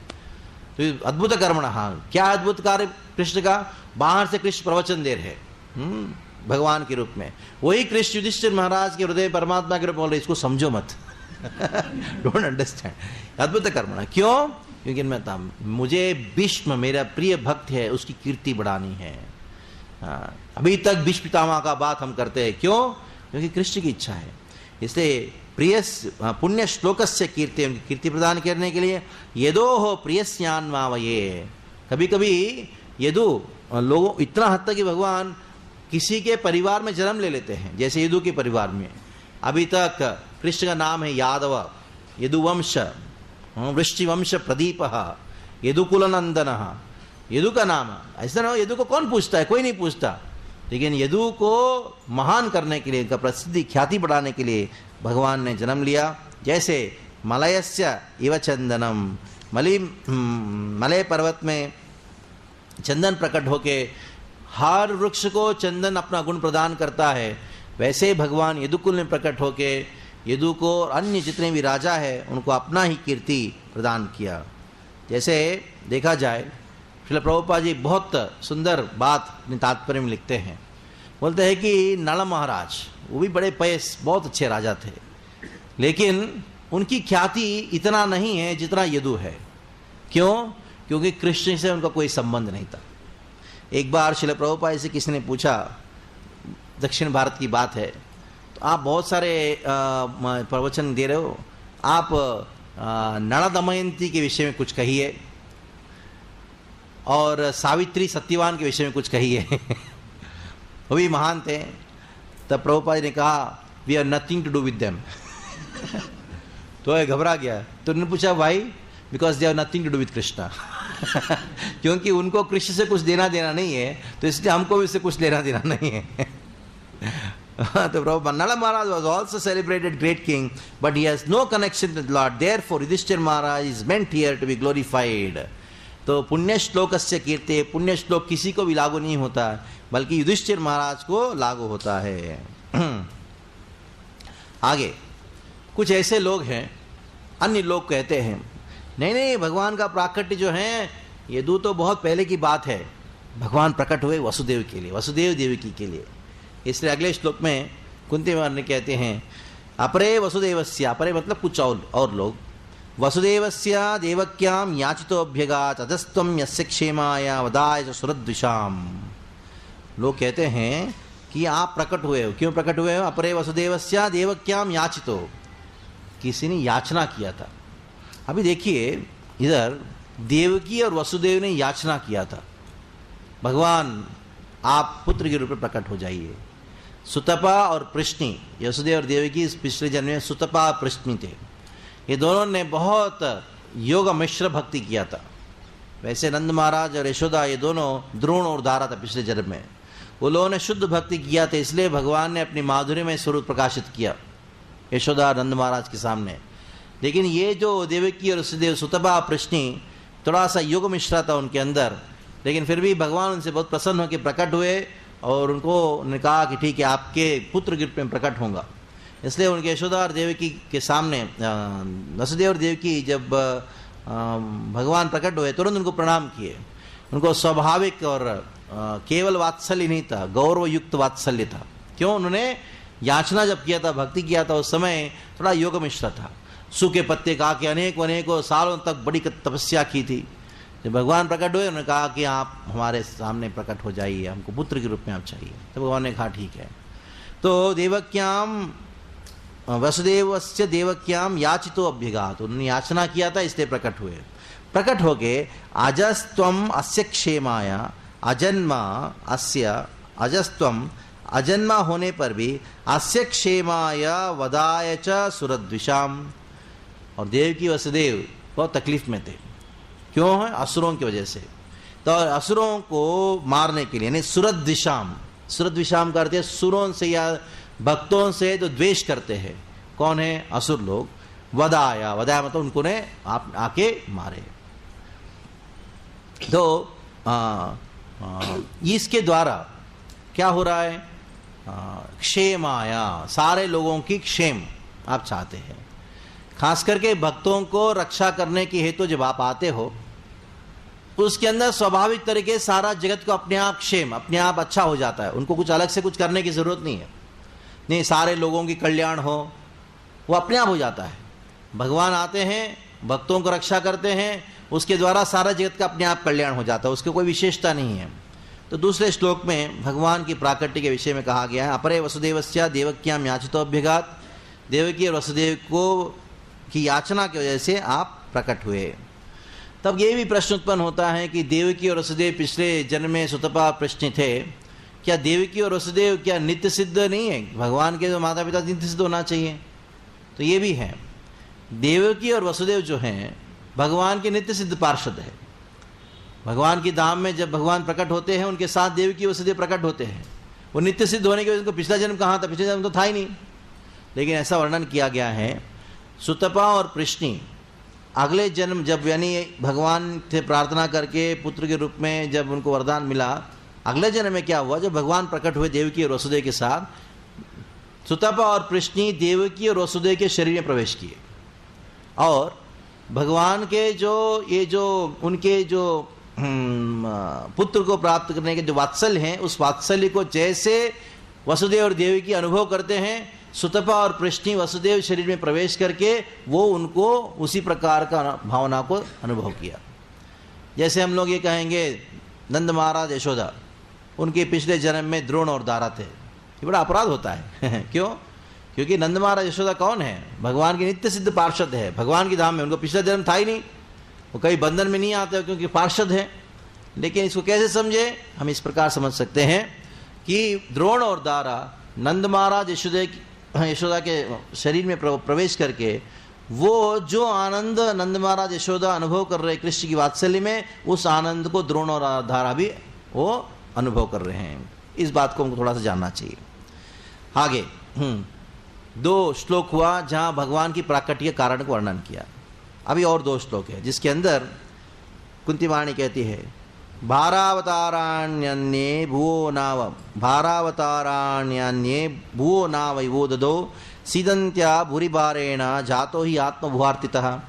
तो अद्भुत कर्मण, क्या अद्भुत कार्य कृष्ण का? बाहर से कृष्ण प्रवचन दे रहे भगवान के रूप में, वही कृष्ण युधिष्ठिर महाराज के हृदय परमात्मा के रूप में बोल रहे, इसको समझो मत डोंट अंडरस्टैंड। अद्भुत कर्मण, क्यों? क्योंकि मैं था, मुझे भीष्म मेरा प्रिय भक्त है, उसकी कीर्ति बढ़ानी है। अभी तक भीष्म पितामह का बात हम करते हैं, क्यों? क्योंकि कृष्ण की इच्छा है। इसलिए प्रिय पुण्य श्लोकस्य कीर्ति, उनकी कीर्ति प्रदान करने के लिए यदोह प्रियस्यान्मावये। कभी कभी यदु लोगों इतना हद तक कि भगवान किसी के परिवार में जन्म ले लेते हैं, जैसे यदु के परिवार में। अभी तक कृष्ण का नाम है यादव, यदुवंश, वृष्टिवंश प्रदीप, यदुकुलनंदन, यदु का नाम। ऐसा ना, यदु को कौन पूछता है? कोई नहीं पूछता। लेकिन यदु को महान करने के लिए, उनका प्रसिद्धि ख्याति बढ़ाने के लिए भगवान ने जन्म लिया। जैसे मलयस्य इव चंदनम, मलय पर्वत में चंदन प्रकट होके हर वृक्ष को चंदन अपना गुण प्रदान करता है, वैसे भगवान यदुकुल में प्रकट होके यदु को और अन्य जितने भी राजा है उनको अपना ही कीर्ति प्रदान किया। जैसे देखा जाए, श्रील प्रभुपाद जी बहुत सुंदर बात अपने तात्पर्य में लिखते हैं। बोलते हैं कि नल महाराज, वो भी बड़े पयस बहुत अच्छे राजा थे, लेकिन उनकी ख्याति इतना नहीं है जितना यदु है। क्यों? क्योंकि कृष्ण से उनका कोई संबंध नहीं था। एक बार श्रील प्रभुपाद से किसी ने पूछा, दक्षिण भारत की बात है, तो आप बहुत सारे प्रवचन दे रहे हो, आप नल दमयंती के विषय में कुछ कहिए और सावित्री सत्यवान के विषय में कुछ कहिए। वो भी महान थे। तब प्रभुपाद ने कहा, we are nothing to do with them. तो घबरा गया। तो उन्होंने पूछा, why? Because they are nothing to do with Krishna. क्योंकि उनको कृष्ण से कुछ देना देना नहीं है, तो इसलिए हमको भी इससे कुछ लेना देना नहीं है। तो प्रभु Nala Maharaj was also celebrated great king, but he has no connection with Lord. Therefore, Yudhishthir Maharaj is meant here to be glorified. तो पुण्य श्लोक से कीर्ति, पुण्य श्लोक किसी को भी लागू नहीं होता, बल्कि युधिष्ठिर महाराज को लागू होता है। आगे कुछ ऐसे लोग हैं, अन्य लोग कहते हैं नहीं नहीं, भगवान का प्राकट्य जो है ये तो बहुत पहले की बात है, भगवान प्रकट हुए वसुदेव के लिए, वसुदेव देवकी के लिए। इसलिए अगले श्लोक में कुंती माता कहते हैं, अपरे वसुदेवस्य, अपरे मतलब कुछ और लोग, वसुदेवस्य देवक्याम याचितोऽभ्यगात् अधस्त्वं यस्य क्षेमाय वदाय च सुरद्विषाम। लोग कहते हैं कि आप प्रकट हुए हो। क्यों प्रकट हुए हो? अपरे वसुदेवस्य देवक्याम याचितो, किसी ने याचना किया था। अभी देखिए, इधर देवकी और वसुदेव ने याचना किया था, भगवान आप पुत्र के रूप में प्रकट हो जाइए। सुतपा और प्रश्नि, वसुदेव और देवकी इस पिछले जन्म में सुतपा प्रश्नि थे। ये दोनों ने बहुत योग मिश्र भक्ति किया था। वैसे नंद महाराज और यशोदा ये दोनों द्रोण और दारा था पिछले जन्म में, वो लोगों ने शुद्ध भक्ति किया था, इसलिए भगवान ने अपनी माधुर्यमय स्वरूप प्रकाशित किया यशोदा नंद महाराज के सामने। लेकिन ये जो देवकी और वसुदेव सुतपा प्रश्नि, थोड़ा सा योग मिश्रा था उनके अंदर, लेकिन फिर भी भगवान उनसे बहुत प्रसन्न होकर प्रकट हुए और उन्होंने कहा कि ठीक है, आपके पुत्र के रूप में प्रकट होगा। इसलिए उनके यशोदा और देवकी के सामने वसुदेव और देवकी जब भगवान प्रकट हुए तुरंत उनको प्रणाम किए। उनको स्वाभाविक और केवल वात्सल्य नहीं था, गौरव युक्त वात्सल्य था। क्यों? उन्होंने याचना जब किया था, भक्ति किया था, उस समय थोड़ा योग मिश्र था। सूखे पत्ते खा के अनेकों सालों तक बड़ी तपस्या की थी। जब भगवान प्रकट हुए, उन्होंने कहा कि आप हमारे सामने प्रकट हो जाइए, हमको पुत्र के रूप में आप चाहिए। तो भगवान ने कहा ठीक है। तो देवक्याम वसुदेवस्य देवक्याम याचितो अभ्यगात्, उन्होंने याचना किया था इसलिए प्रकट हुए। प्रकट होके अजस्त्वम अस्य क्षेमाय, अजन्मा अस्य, अजस्त्वम अजन्मा होने पर भी अस्य क्षेमाय वदाय च सुरद्विषाम। और देवकी वसुदेव बहुत तकलीफ में थे। क्यों है? असुरों की वजह से। तो असुरों को मारने के लिए, नहीं सुरद्विषाम, सुरद्विषाम करते हैं सुरों से या भक्तों से तो द्वेष करते हैं। कौन है? असुर लोग। वदाया, वदाया मतलब उनको ने आप आके मारे। तो इसके द्वारा क्या हो रहा है? क्षेमाया, सारे लोगों की क्षेम आप चाहते हैं। खास करके भक्तों को रक्षा करने की हेतु जब आप आते हो, उसके अंदर स्वाभाविक तरीके सारा जगत को अपने आप क्षेम, अपने आप अच्छा हो जाता है। उनको कुछ अलग से कुछ करने की जरूरत नहीं है। नहीं, सारे लोगों की कल्याण हो, वो अपने आप हो जाता है। भगवान आते हैं, भक्तों को रक्षा करते हैं, उसके द्वारा सारा जगत का अपने आप कल्याण हो जाता है, उसकी कोई विशेषता नहीं है। तो दूसरे श्लोक में भगवान की प्राकट्य के विषय में कहा गया है, अपरे वसुदेवस्य देवक्याम याचितोऽभ्यगात, देवकी और वसुदेव को की याचना की वजह से आप प्रकट हुए। तब ये भी प्रश्न उत्पन्न होता है कि देवकी और वसुदेव पिछले जन्म में सुतपा प्रश्न थे, क्या देवकी और वसुदेव क्या नित्य सिद्ध नहीं है? भगवान के जो माता पिता नित्य सिद्ध होना चाहिए, तो ये भी है। देवकी और वसुदेव जो हैं भगवान के नित्य सिद्ध पार्षद है। भगवान की धाम में जब भगवान प्रकट होते हैं उनके साथ देवकी वसुदेव प्रकट होते हैं। वो नित्य सिद्ध होने के वजह से उनको पिछला जन्म कहाँ था? पिछले जन्म तो था ही नहीं। लेकिन ऐसा वर्णन किया गया है, सुतपा और प्रश्नि अगले जन्म जब यानी भगवान से प्रार्थना करके पुत्र के रूप में जब उनको वरदान मिला, अगले जन्म में क्या हुआ? जब भगवान प्रकट हुए देवकी और वसुदेव के साथ, सुतपा और प्रश्नि देवकी और वसुदेव के शरीर में प्रवेश किए और भगवान के जो उनके जो पुत्र को प्राप्त करने के जो वात्सल्य हैं, उस वात्सल्य को जैसे वसुदेव और देवकी अनुभव करते हैं, सुतपा और प्रश्नि वसुदेव शरीर में प्रवेश करके वो उनको उसी प्रकार का भावना को अनुभव किया। जैसे हम लोग ये कहेंगे नंद महाराज यशोदा, उनके पिछले जन्म में द्रोण और दारा थे, ये बड़ा अपराध होता है क्यों? क्योंकि नंद महाराज यशोदा कौन है? भगवान के नित्य सिद्ध पार्षद है, भगवान की धाम में उनको पिछला जन्म था ही नहीं, वो कहीं बंधन में नहीं आते क्योंकि पार्षद है। लेकिन इसको कैसे समझे? हम इस प्रकार समझ सकते हैं कि द्रोण और दारा नंद महाराज यशोदा के शरीर में प्रवेश करके वो जो आनंद नंद महाराज यशोदा अनुभव कर रहे कृष्ण की वात्सल्य में, उस आनंद को द्रोण और दारा भी वो अनुभव कर रहे हैं। इस बात को हमको थोड़ा सा जानना चाहिए। आगे 2 श्लोक हुआ जहाँ भगवान की प्राकट्य कारण को वर्णन किया। अभी और 2 श्लोक है जिसके अंदर कुंती वाणी कहती है, भारावताराण्यन्ये भुवो नाव भारावताराण्यन्ये भुवो नावैवो ददो सीदन्त्या भूरिभारेण जातो हि आत्मभुवार्तितः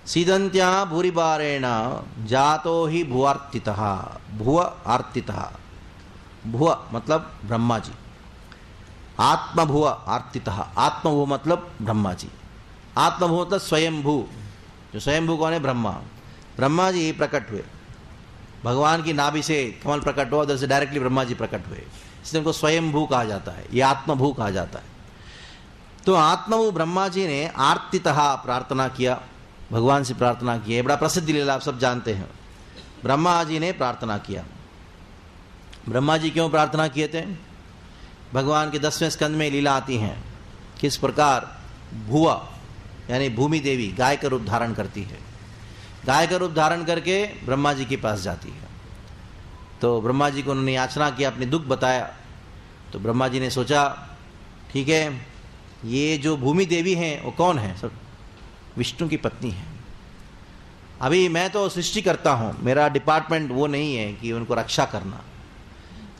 सीदन्त्या भूरिभारेण जातो हि भुवार्तितः भुव आर्तितः। भुव मतलब ब्रह्मा जी, आत्मभुव आर्तितः, आत्मभुव मतलब ब्रह्मा जी, आत्मभुव मतलब स्वयंभू। जो स्वयंभू कौन है? ब्रह्मा। ब्रह्मा जी प्रकट हुए, भगवान की नाभि से कमल प्रकट हुआ, उधर से डायरेक्टली ब्रह्मा जी प्रकट हुए, इसलिए उनको स्वयंभू कहा जाता है, ये आत्मभू कहा जाता है। तो आत्मभू ब्रह्मा जी ने आर्तितः प्रार्थना किया, भगवान से प्रार्थना की है। बड़ा प्रसिद्ध लीला आप सब जानते हैं। ब्रह्मा जी ने प्रार्थना किया। ब्रह्मा जी क्यों प्रार्थना किए थे? भगवान के 10वें स्कंद में लीला आती हैं किस प्रकार भुवा यानी भूमि देवी गाय का रूप धारण करती है। गाय का रूप धारण करके ब्रह्मा जी के पास जाती है। तो ब्रह्मा जी को उन्होंने याचना किया, अपने दुख बताया। तो ब्रह्मा जी ने सोचा ठीक है, ये जो भूमि देवी हैं वो कौन है? सब विष्णु की पत्नी है। अभी मैं तो सृष्टि करता हूँ, मेरा डिपार्टमेंट वो नहीं है कि उनको रक्षा करना।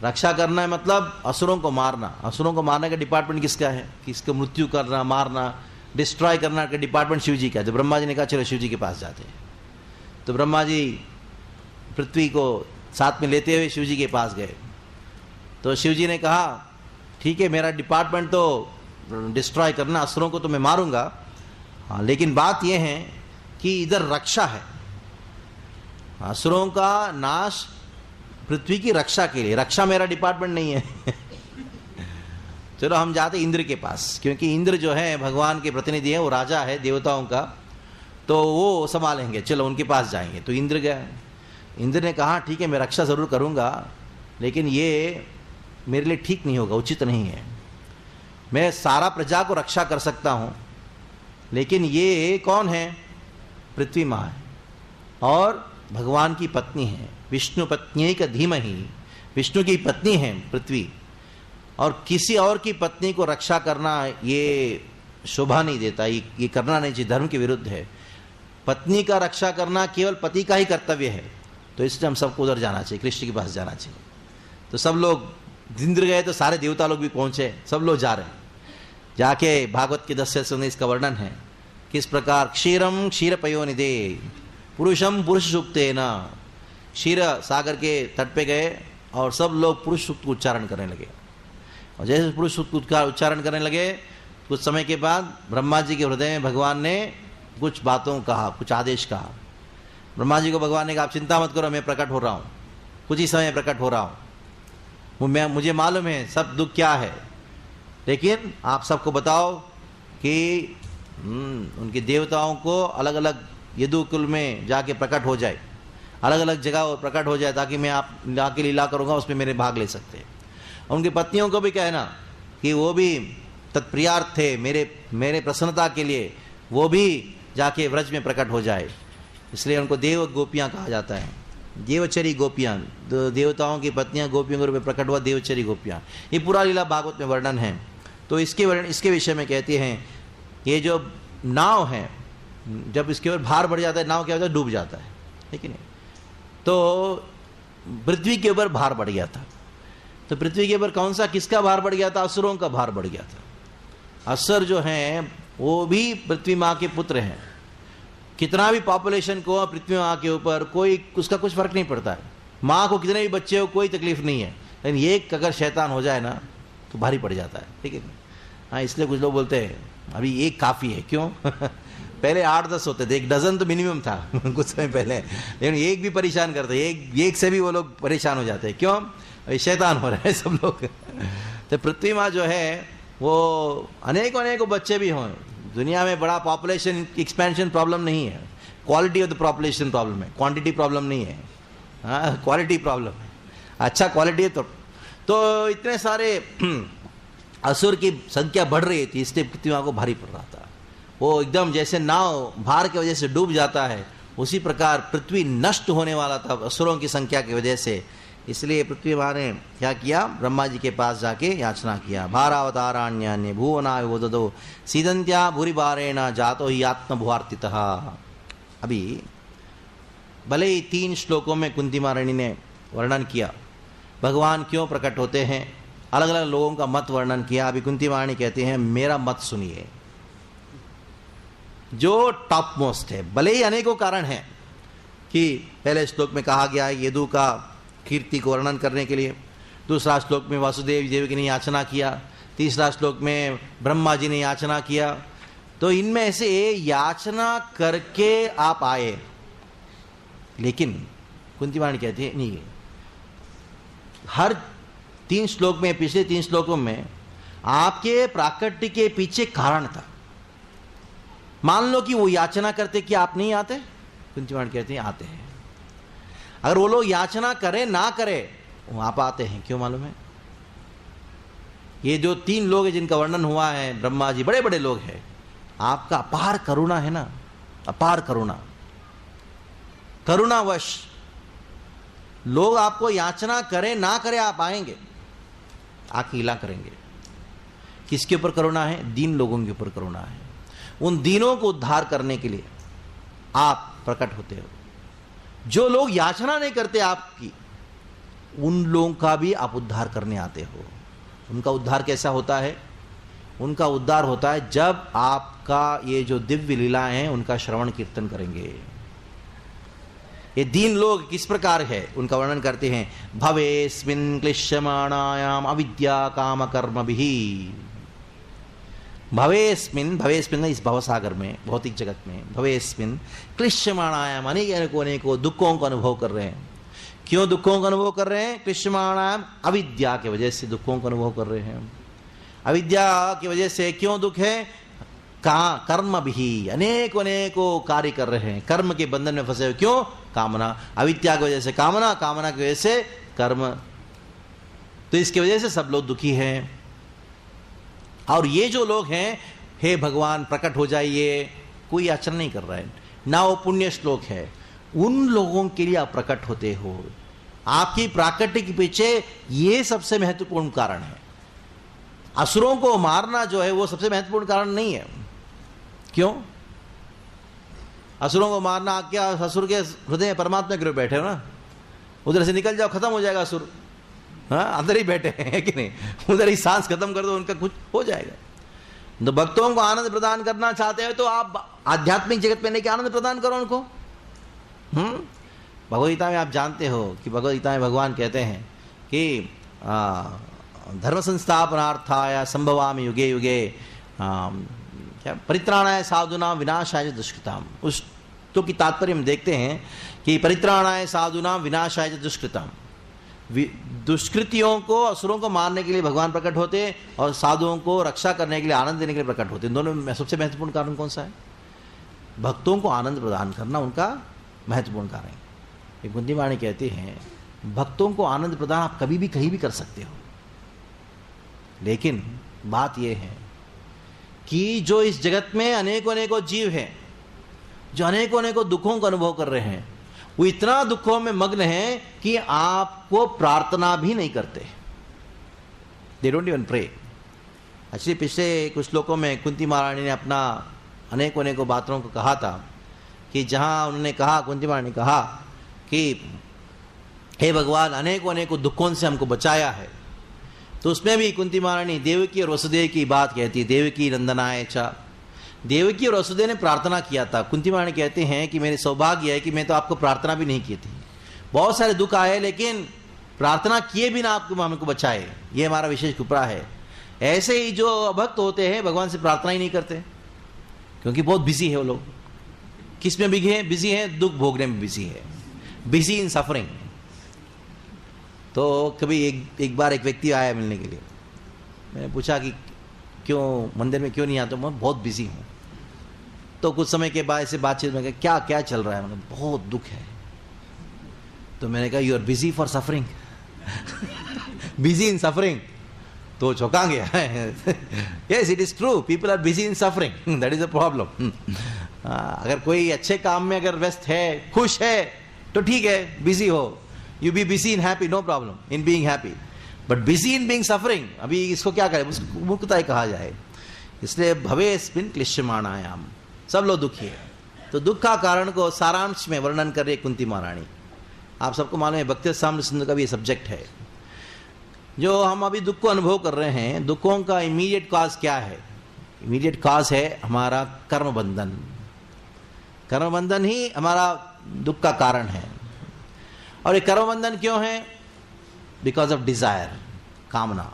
रक्षा करना है मतलब असुरों को मारना। असुरों को मारने का डिपार्टमेंट किसका है? किसको मृत्यु करना, मारना, डिस्ट्रॉय करना का डिपार्टमेंट शिव जी का। जब ब्रह्मा जी ने कहा चलो शिव जी के पास जाते हैं, तो ब्रह्मा जी पृथ्वी को साथ में लेते हुए शिव जी के पास गए। तो शिव जी ने कहा ठीक है, मेरा डिपार्टमेंट तो डिस्ट्रॉय करना, असुरों को तो मैं मारूंगा, हाँ, लेकिन बात यह है कि इधर रक्षा है। असुरों का नाश पृथ्वी की रक्षा के लिए, रक्षा मेरा डिपार्टमेंट नहीं है चलो हम जाते इंद्र के पास, क्योंकि इंद्र जो है भगवान के प्रतिनिधि है, वो राजा है देवताओं का, तो वो संभालेंगे, चलो उनके पास जाएंगे। तो इंद्र गया। इंद्र ने कहा ठीक है, मैं रक्षा ज़रूर करूँगा, लेकिन ये मेरे लिए ठीक नहीं होगा, उचित नहीं है। मैं सारा प्रजा को रक्षा कर सकता हूँ, लेकिन ये कौन है? पृथ्वी माँ है और भगवान की पत्नी है, विष्णु पत्नी का धीमहि, विष्णु की पत्नी है पृथ्वी, और किसी और की पत्नी को रक्षा करना ये शोभा नहीं देता, ये करना नहीं चाहिए, धर्म के विरुद्ध है। पत्नी का रक्षा करना केवल पति का ही कर्तव्य है। तो इसलिए हम सबको उधर जाना चाहिए, कृष्ण के पास जाना चाहिए। तो सब लोग इंद्र गए तो सारे देवता लोग भी पहुंचे, सब लोग जा रहे हैं। जाके भागवत के 10 से इसका वर्णन है किस प्रकार क्षीरम क्षीर पयोनिधे पुरुषम पुरुष सूक्तेन। क्षीर सागर के तट पे गए और सब लोग पुरुष सूक्त को उच्चारण करने लगे। और जैसे पुरुष सूक्त का उच्चारण करने लगे, कुछ समय के बाद ब्रह्मा जी के हृदय में भगवान ने कुछ बातों कहा, कुछ आदेश कहा। ब्रह्मा जी को भगवान ने कहा आप चिंता मत करो, मैं प्रकट हो रहा हूँ, कुछ ही समय प्रकट हो रहा हूँ, मुझे मालूम है सब दुख क्या है, लेकिन आप सबको बताओ कि उनके देवताओं को अलग अलग यदुकुल में जाके प्रकट हो जाए, अलग अलग जगह प्रकट हो जाए, ताकि मैं आप लाके लीला करूँगा उसमें मेरे भाग ले सकते हैं। उनकी पत्नियों को भी कहना कि वो भी तत्प्रियार्थ थे, मेरे प्रसन्नता के लिए वो भी जाके व्रज में प्रकट हो जाए। इसलिए उनको देव गोपियाँ कहा जाता है, देवचरी गोपियाँ, देवताओं की पत्नियाँ गोपियों के रूप में प्रकट हुआ देवचरी गोपियाँ। ये पूरा लीला भागवत में वर्णन है। तो इसके विषय में कहते हैं, ये जो नाव है जब इसके ऊपर भार बढ़ जाता है, नाव क्या होता है, डूब जाता है, ठीक है नहीं। तो पृथ्वी के ऊपर भार बढ़ गया था, तो पृथ्वी के ऊपर कौन सा किसका भार बढ़ गया था, असुरों का भार बढ़ गया था। असुर जो हैं वो भी पृथ्वी माँ के पुत्र हैं, कितना भी पॉपुलेशन को पृथ्वी माँ के ऊपर कोई उसका कुछ फर्क नहीं पड़ता है, माँ को कितने भी बच्चे हो कोई तकलीफ नहीं है, लेकिन एक अगर शैतान हो जाए ना तो भारी पड़ जाता है, ठीक है। हाँ, इसलिए कुछ लोग बोलते हैं अभी एक काफ़ी है, क्यों पहले 8-10 होते थे, 1 डजन तो मिनिमम था कुछ समय पहले, लेकिन एक भी परेशान करते, एक से भी वो लोग परेशान हो जाते हैं, क्यों, शैतान हो रहे हैं सब लोग। तो पृथ्वी माँ जो है वो अनेकों बच्चे भी हों, दुनिया में बड़ा पॉपुलेशन एक्सपेंशन प्रॉब्लम नहीं है, quality of the population problem है, क्वांटिटी प्रॉब्लम नहीं है, हाँ क्वालिटी प्रॉब्लम है, अच्छा क्वालिटी है। तो इतने सारे असुर की संख्या बढ़ रही थी, इसलिए पृथ्वी माँ को भारी पड़ रहा था। वो एकदम जैसे नाव भार की वजह से डूब जाता है, उसी प्रकार पृथ्वी नष्ट होने वाला था असुरों की संख्या की वजह से। इसलिए पृथ्वी माँ ने क्या किया, ब्रह्मा जी के पास जाके याचना किया, भारावताराण्यान्य भुवना विवदतो सीदंत्या भूरिभारेण जातो ही आत्मभुवार्तितः। अभी भले ही 3 श्लोकों में कुंती महारानी ने वर्णन किया भगवान क्यों प्रकट होते हैं, अलग अलग लोगों का मत वर्णन किया। अभी कुंती महारानी कहते हैं मेरा मत सुनिए जो टॉप मोस्ट है। भले ही अनेकों कारण हैं कि पहले श्लोक में कहा गया है यदु का कीर्ति को वर्णन करने के लिए, दूसरा श्लोक में वासुदेव देव की ने याचना किया, तीसरा श्लोक में ब्रह्मा जी ने याचना किया। तो इनमें से याचना करके आप आए, लेकिन कुंती महारानी कहती है नहीं, हर 3 श्लोक में, पिछले 3 श्लोकों में आपके प्राकट्य के पीछे कारण था। मान लो कि वो याचना करते कि आप नहीं आते, कुंती महारानी कहती हैं आते हैं। अगर वो लोग याचना करें ना करें वो आप आते हैं, क्यों मालूम है? ये जो 3 लोग हैं जिनका वर्णन हुआ है, ब्रह्मा जी बड़े बड़े लोग हैं, आपका अपार करुणा है ना, अपार करुणा, करुणावश लोग आपको याचना करें ना करें आप आएंगे, आके लीला करेंगे। किसके ऊपर करुणा है? दीन लोगों के ऊपर करुणा है। उन दीनों को उद्धार करने के लिए आप प्रकट होते हो। जो लोग याचना नहीं करते आपकी, उन लोगों का भी आप उद्धार करने आते हो। उनका उद्धार कैसा होता है? उनका उद्धार होता है जब आपका ये जो दिव्य लीलाएं हैं उनका श्रवण कीर्तन करेंगे। ये दीन लोग किस प्रकार है उनका वर्णन करते हैं, भवेस्मिन् क्लिश्यमाणायाम अविद्या काम कर्म भी। भवेस्मिन् इस भवसागर में, भौतिक जगत में, भवेस्मिन् क्लिश्यमाणायाम अनेकों दुखों का अनुभव कर रहे हैं। क्यों दुखों का अनुभव कर रहे हैं? क्लिश्यमाणायाम अविद्या की वजह से दुखों का अनुभव कर रहे हैं। अविद्या की वजह से क्यों दुख है? कर्म भी, अनेकों कार्य कर रहे हैं, कर्म के बंधन में फंसे हुए। क्यों? कामना, अविद्या की वजह से कामना, कामना की वजह से कर्म। तो इसकी वजह से सब लोग दुखी हैं। और ये जो लोग हैं, हे भगवान प्रकट हो जाइए, कोई याचना नहीं कर रहा है ना, वो पुण्य श्लोक है, उन लोगों के लिए आप प्रकट होते हो। आपकी प्राकट्य के पीछे ये सबसे महत्वपूर्ण कारण है। असुरों को मारना जो है वो सबसे महत्वपूर्ण कारण नहीं है। क्यों? असुरों को मारना क्या? असुर के हृदय में परमात्मा के रूप बैठे हो ना, उधर से निकल जाओ, खत्म हो जाएगा असुर। हाँ, अंदर ही बैठे हैं कि नहीं, उधर ही सांस खत्म कर दो, उनका कुछ हो जाएगा। तो भक्तों को आनंद प्रदान करना चाहते हो तो आप आध्यात्मिक जगत में लेके आनंद प्रदान करो उनको। भगवद्गीता में आप जानते हो कि भगवद्गीता में भगवान कहते हैं कि धर्म संस्थापनार्थाय संभवामि युगे युगे क्या परित्राणाय साधूनां विनाशाय दुष्कृताम। उस तो कि तात्पर्य हम देखते हैं कि परित्राणाय साधुनाम विनाशाय च दुष्कृतम, दुष्कृतियों को, असुरों को मारने के लिए भगवान प्रकट होते और साधुओं को रक्षा करने के लिए, आनंद देने के लिए प्रकट होते। इन दोनों में सबसे महत्वपूर्ण कारण कौन सा है? भक्तों को आनंद प्रदान करना उनका महत्वपूर्ण कारण है। एक कुंती महारानी कहते हैं भक्तों को आनंद प्रदान आप कभी भी कहीं भी कर सकते हो, लेकिन बात यह है कि जो इस जगत में अनेकों अनेकों जीव हैं जो अनेकों अनेकों दुखों का अनुभव कर रहे हैं, वो इतना दुखों में मग्न है कि आपको प्रार्थना भी नहीं करते। They don't even pray. Actually पिछले कुछ श्लोकों में कुंती महारानी ने अपना अनेकों अनेकों बातों को कहा था कि जहां उन्होंने कहा, कुंती महारानी ने कहा कि हे भगवान अनेकों अनेकों दुखों से हमको बचाया है, तो उसमें भी कुंती महारानी देवकी और वसुदेव की बात कहती है। देवकी नंदनाय च, देवकी और वसुदेव ने प्रार्थना किया था। कुंती महारानी कहते हैं कि मेरे सौभाग्य है कि मैं तो आपको प्रार्थना भी नहीं की थी, बहुत सारे दुख आए लेकिन प्रार्थना किए बिना आपको हमको बचाए, ये हमारा विशेष कृपा है। ऐसे ही जो अभक्त होते हैं भगवान से प्रार्थना ही नहीं करते, क्योंकि बहुत बिजी है वो लोग। किस में बिजी है? दुख भोगने में बिजी है, बिजी इन सफरिंग। तो कभी एक बार एक व्यक्ति आया मिलने के लिए, मैंने पूछा कि क्यों मंदिर में क्यों नहीं आता? मैं बहुत बिजी हूँ। तो कुछ समय के बाद ऐसे बातचीत में क्या क्या चल रहा है? मैंने बहुत दुख है। तो मैंने कहा you are busy for suffering, busy in suffering. तो चौंका गया। Yes it is true, people are busy in suffering, that is a problem. अगर कोई अच्छे काम में अगर व्यस्त है, खुश है, तो ठीक है, बिजी हो। You be busy in happy, no problem in being happy, but busy in being suffering, अभी इसको क्या करें? उसको मुक्तता कहा जाए। इसलिए भवेस्मिन् क्लिश्यमाणायाम, सब लोग दुखी है। तो दुख का कारण को सारांश में वर्णन कर रही कुंती महारानी। आप सबको मालूम है भक्ति रसामृत सिंधु का भी ये सब्जेक्ट है। जो हम अभी दुख को अनुभव कर रहे हैं, दुखों का इमीडिएट कॉज क्या है? इमीडिएट कॉज है हमारा कर्म बंधन। कर्म बंधन ही हमारा दुख का कारण है। और ये कर्म बंधन क्यों है? बिकॉज ऑफ डिजायर, कामना।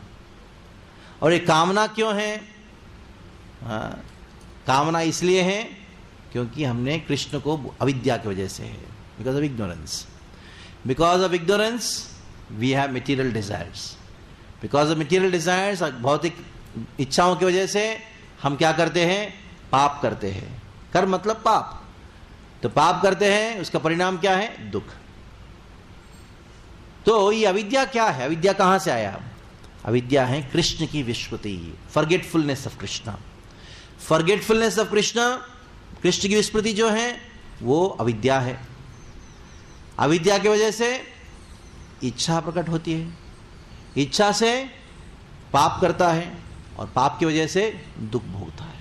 और ये कामना क्यों है? कामना इसलिए है क्योंकि हमने कृष्ण को अविद्या की वजह से है, because of ignorance. Because of ignorance we have material desires. Because of material desires, भौतिक इच्छाओं की वजह से हम क्या करते हैं? पाप करते हैं। कर्म मतलब पाप। तो पाप करते हैं, उसका परिणाम क्या है? दुख। तो ये अविद्या क्या है? अविद्या कहां से आया? अविद्या है कृष्ण की विस्मृति, forgetfulness of Krishna. Forgetfulness of Krishna, Krishna की विस्मृति जो है वो अविद्या है। अविद्या की वजह से इच्छा प्रकट होती है, इच्छा से पाप करता है और पाप की वजह से दुख भोगता है।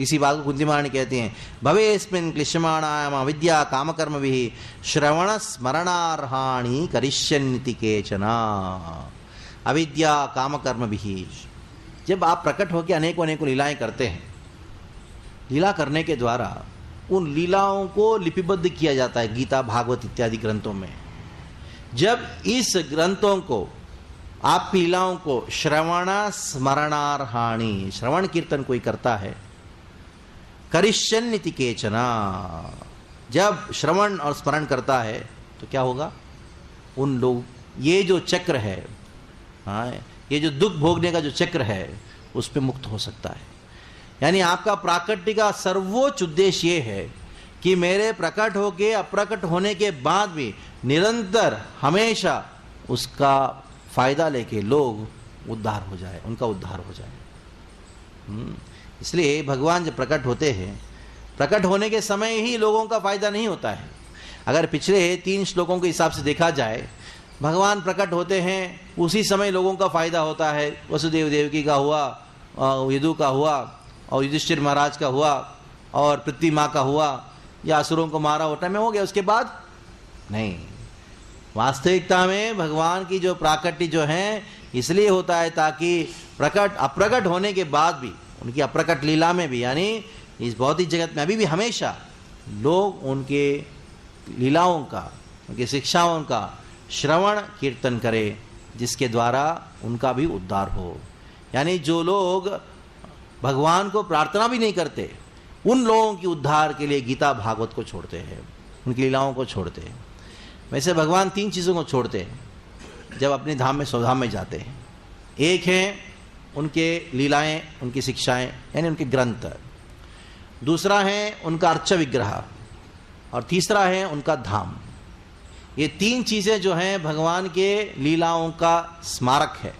इसी बात को कुंती महारानी कहती हैं, भवेस्मिन् क्लिश्यमाणायाम अविद्या कामकर्मभिः श्रवण स्मरणार्हाणि करिष्यन्ति केचन। अविद्या कामकर्मभिः, जब आप प्रकट होकर अनेकों अनेकों लीलाएं करते हैं, लीला करने के द्वारा उन लीलाओं को लिपिबद्ध किया जाता है गीता, भागवत इत्यादि ग्रंथों में। जब इस ग्रंथों को, आपकी लीलाओं को श्रवण स्मरणार्हाणि, श्रवण कीर्तन कोई करता है, करिष्यन्ति केचन, जब श्रवण और स्मरण करता है तो क्या होगा? उन लोग, ये जो चक्र है, ये जो दुख भोगने का जो चक्र है, उस पे मुक्त हो सकता है। यानी आपका प्राकट्य का सर्वोच्च उद्देश्य ये है कि मेरे प्रकट होके अप्रकट होने के बाद भी निरंतर हमेशा उसका फायदा लेके लोग उद्धार हो जाए, उनका उद्धार हो जाए। इसलिए भगवान जब प्रकट होते हैं, प्रकट होने के समय ही लोगों का फायदा नहीं होता है। अगर पिछले 3 श्लोकों के हिसाब से देखा जाए, भगवान प्रकट होते हैं उसी समय लोगों का फायदा होता है। वसुदेव देवकी का हुआ, यदु का हुआ, और युधिष्ठिर महाराज का हुआ, और पृथ्वी माँ का हुआ, या असुरों को मारा होता में हो गया। उसके बाद नहीं, वास्तविकता में भगवान की जो प्राकट्य जो है इसलिए होता है ताकि प्रकट अप्रकट होने के बाद भी, उनकी अप्रकट लीला में भी, यानी इस भौतिक जगत में अभी भी हमेशा लोग उनके लीलाओं का, उनकी शिक्षाओं का श्रवण कीर्तन करें, जिसके द्वारा उनका भी उद्धार हो। यानी जो लोग भगवान को प्रार्थना भी नहीं करते, उन लोगों की उद्धार के लिए गीता भागवत को छोड़ते हैं, उनकी लीलाओं को छोड़ते हैं। वैसे भगवान 3 चीज़ों को छोड़ते हैं जब अपने धाम में स्वधाम में जाते हैं। एक है उनके लीलाएं, उनकी शिक्षाएं यानी उनके ग्रंथ, दूसरा है उनका अर्च विग्रह, और तीसरा है उनका धाम। ये 3 चीज़ें जो हैं भगवान के लीलाओं का स्मारक है।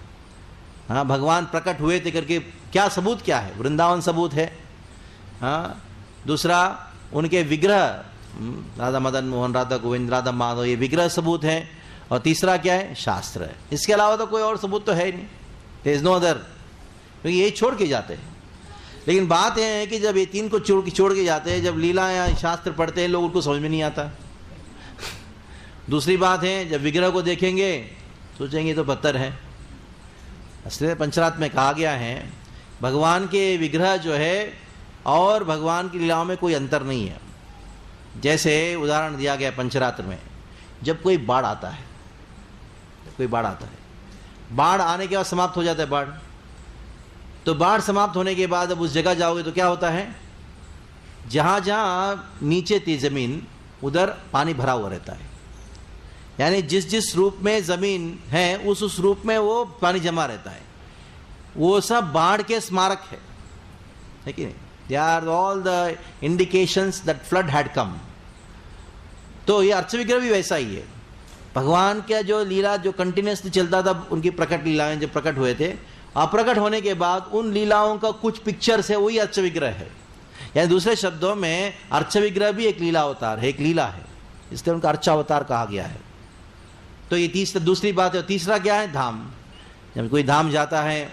हाँ, भगवान प्रकट हुए थे करके क्या सबूत क्या है? वृंदावन सबूत है। हाँ, दूसरा उनके विग्रह, राधा मदन मोहन, राधा गोविंद, राधा माधव, ये विग्रह सबूत है। और तीसरा क्या है? शास्त्र है। इसके अलावा तो कोई और सबूत तो है ही नहीं। देयर इज नो अदर, क्योंकि यही छोड़ के जाते हैं। लेकिन बात यह है कि जब ये 3 को छोड़ के जाते हैं, जब लीला या शास्त्र पढ़ते हैं, लोग उनको समझ में नहीं आता। दूसरी बात है, जब विग्रह को देखेंगे सोचेंगे तो पत्थर है। असली पंचरात्र में कहा गया है भगवान के विग्रह जो है और भगवान की लीलाओं में कोई अंतर नहीं है। जैसे उदाहरण दिया गया पंचरात्र में, जब कोई बाढ़ आता है, बाढ़ आने के बाद समाप्त हो जाता है बाढ़, तो बाढ़ समाप्त होने के बाद अब उस जगह जाओगे तो क्या होता है? जहां जहां नीचे थी जमीन उधर पानी भरा हुआ रहता है। यानी जिस जिस रूप में जमीन है उस रूप में वो पानी जमा रहता है। वो सब बाढ़ के स्मारक है कि नहीं? They are all the indications that flood had come. तो ये अर्च विग्रह भी वैसा ही है। भगवान का जो लीला जो कंटिन्यूसली चलता था, उनकी प्रकट लीलाएं जो प्रकट हुए थे, अप्रकट होने के बाद उन लीलाओं का कुछ पिक्चर्स है, वही अर्च विग्रह है। यानी दूसरे शब्दों में अर्च विग्रह भी एक लीला अवतार है, एक लीला है, इसलिए उनका अर्चावतार कहा गया है। तो ये दूसरी बात है। तीसरा क्या है? धाम। जब कोई धाम जाता है,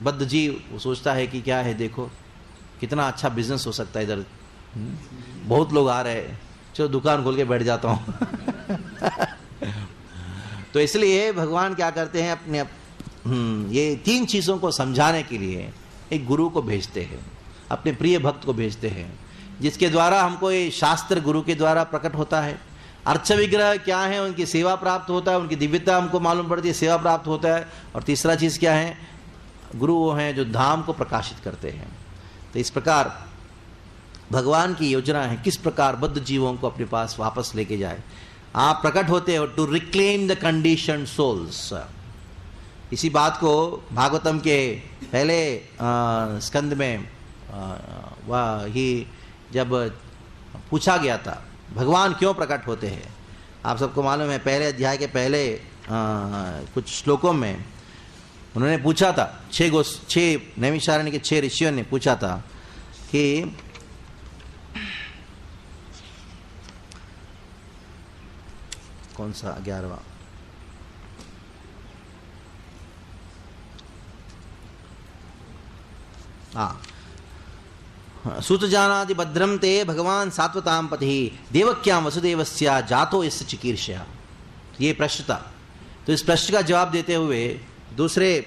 बद्ध जी वो सोचता है कि क्या है, देखो कितना अच्छा बिजनेस हो सकता है इधर, बहुत लोग आ रहे हैं, चलो दुकान खोल के बैठ जाता हूँ। तो इसलिए भगवान क्या करते हैं, अपने ये 3 चीज़ों को समझाने के लिए एक गुरु को भेजते हैं, अपने प्रिय भक्त को भेजते हैं, जिसके द्वारा हमको ये शास्त्र गुरु के द्वारा प्रकट होता है। अर्च विग्रह क्या है? उनकी सेवा प्राप्त होता है, उनकी दिव्यता हमको मालूम पड़ती है, सेवा प्राप्त होता है। और तीसरा चीज़ क्या है? गुरु वो हैं जो धाम को प्रकाशित करते हैं। तो इस प्रकार भगवान की योजना है किस प्रकार बद्ध जीवों को अपने पास वापस लेके जाए। आप प्रकट होते हो to reclaim the condition souls. इसी बात को भागवतम के पहले स्कंद में ही जब पूछा गया था भगवान क्यों प्रकट होते हैं, आप सबको मालूम है, पहले अध्याय के पहले कुछ श्लोकों में उन्होंने पूछा था, 6 नैमिषारण्य के 6 ऋषियों ने पूछा था कि कौन सा 11वां, सुत जानाति भद्रम ते भगवान सात्वताम पति देवक्याम वसुदेवस्या जातो यस्य चिकीर्षया। ये प्रश्न था। तो इस प्रश्न का जवाब देते हुए दूसरे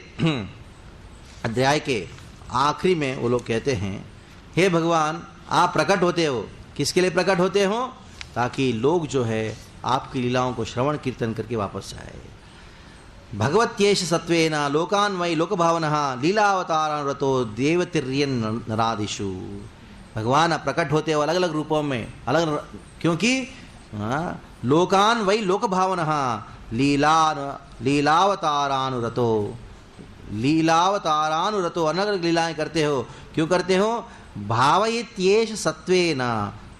अध्याय के आखिरी में वो लोग कहते हैं, हे भगवान आप प्रकट होते हो, किसके लिए प्रकट होते हो? ताकि लोग जो है आपकी लीलाओं को श्रवण कीर्तन करके वापस आए। भगवत्येष सत्वेन लोकान् वै लोकभावनः लीलावतारानुरतो देवतिर्यन् नरादिषु। भगवान प्रकट होते हो अलग अलग रूपों में, अलग, क्योंकि लोकान् वै लोकभावनः लीलावतारानुरतो अलग अलग लीलाएं करते हो। क्यों करते हो? भावयत्येष सत्वेन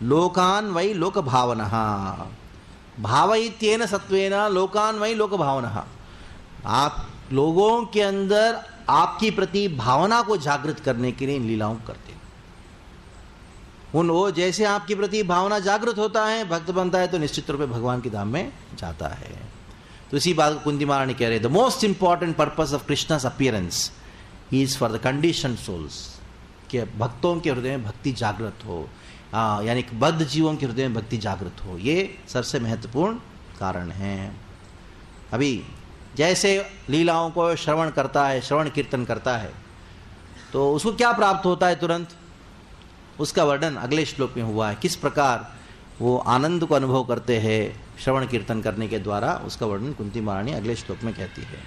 लोकान् वै लोकभावनः। भावयत्येन सत्वेन लोकान् वै लोकभावनः। आप लोगों के अंदर आपकी प्रति भावना को जागृत करने के लिए इन लीलाओं करते हैं। वो जैसे आपकी प्रति भावना जागृत होता है, भक्त बनता है, तो निश्चित रूप से भगवान की धाम में जाता है। तो इसी बात को कुंती महारानी कह रहे, the most important purpose of Krishna's appearance is for the condition souls, कि भक्तों के हृदय में भक्ति जागृत हो, यानी बद्ध जीवों के हृदय में भक्ति जागृत हो। ये सबसे महत्वपूर्ण कारण है। अभी जैसे लीलाओं को श्रवण करता है, श्रवण कीर्तन करता है, तो उसको क्या प्राप्त होता है तुरंत, उसका वर्णन अगले श्लोक में हुआ है। किस प्रकार वो आनंद को अनुभव करते हैं श्रवण कीर्तन करने के द्वारा, उसका वर्णन कुंती महारानी अगले श्लोक में कहती है।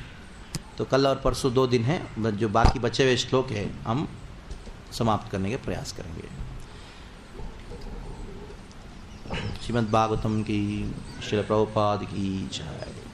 तो कल और परसों 2 दिन है, जो बाकी बचे हुए श्लोक है हम समाप्त करने के प्रयास करेंगे। श्रीमद् भागवतम की, श्रील प्रभुपाद की जय।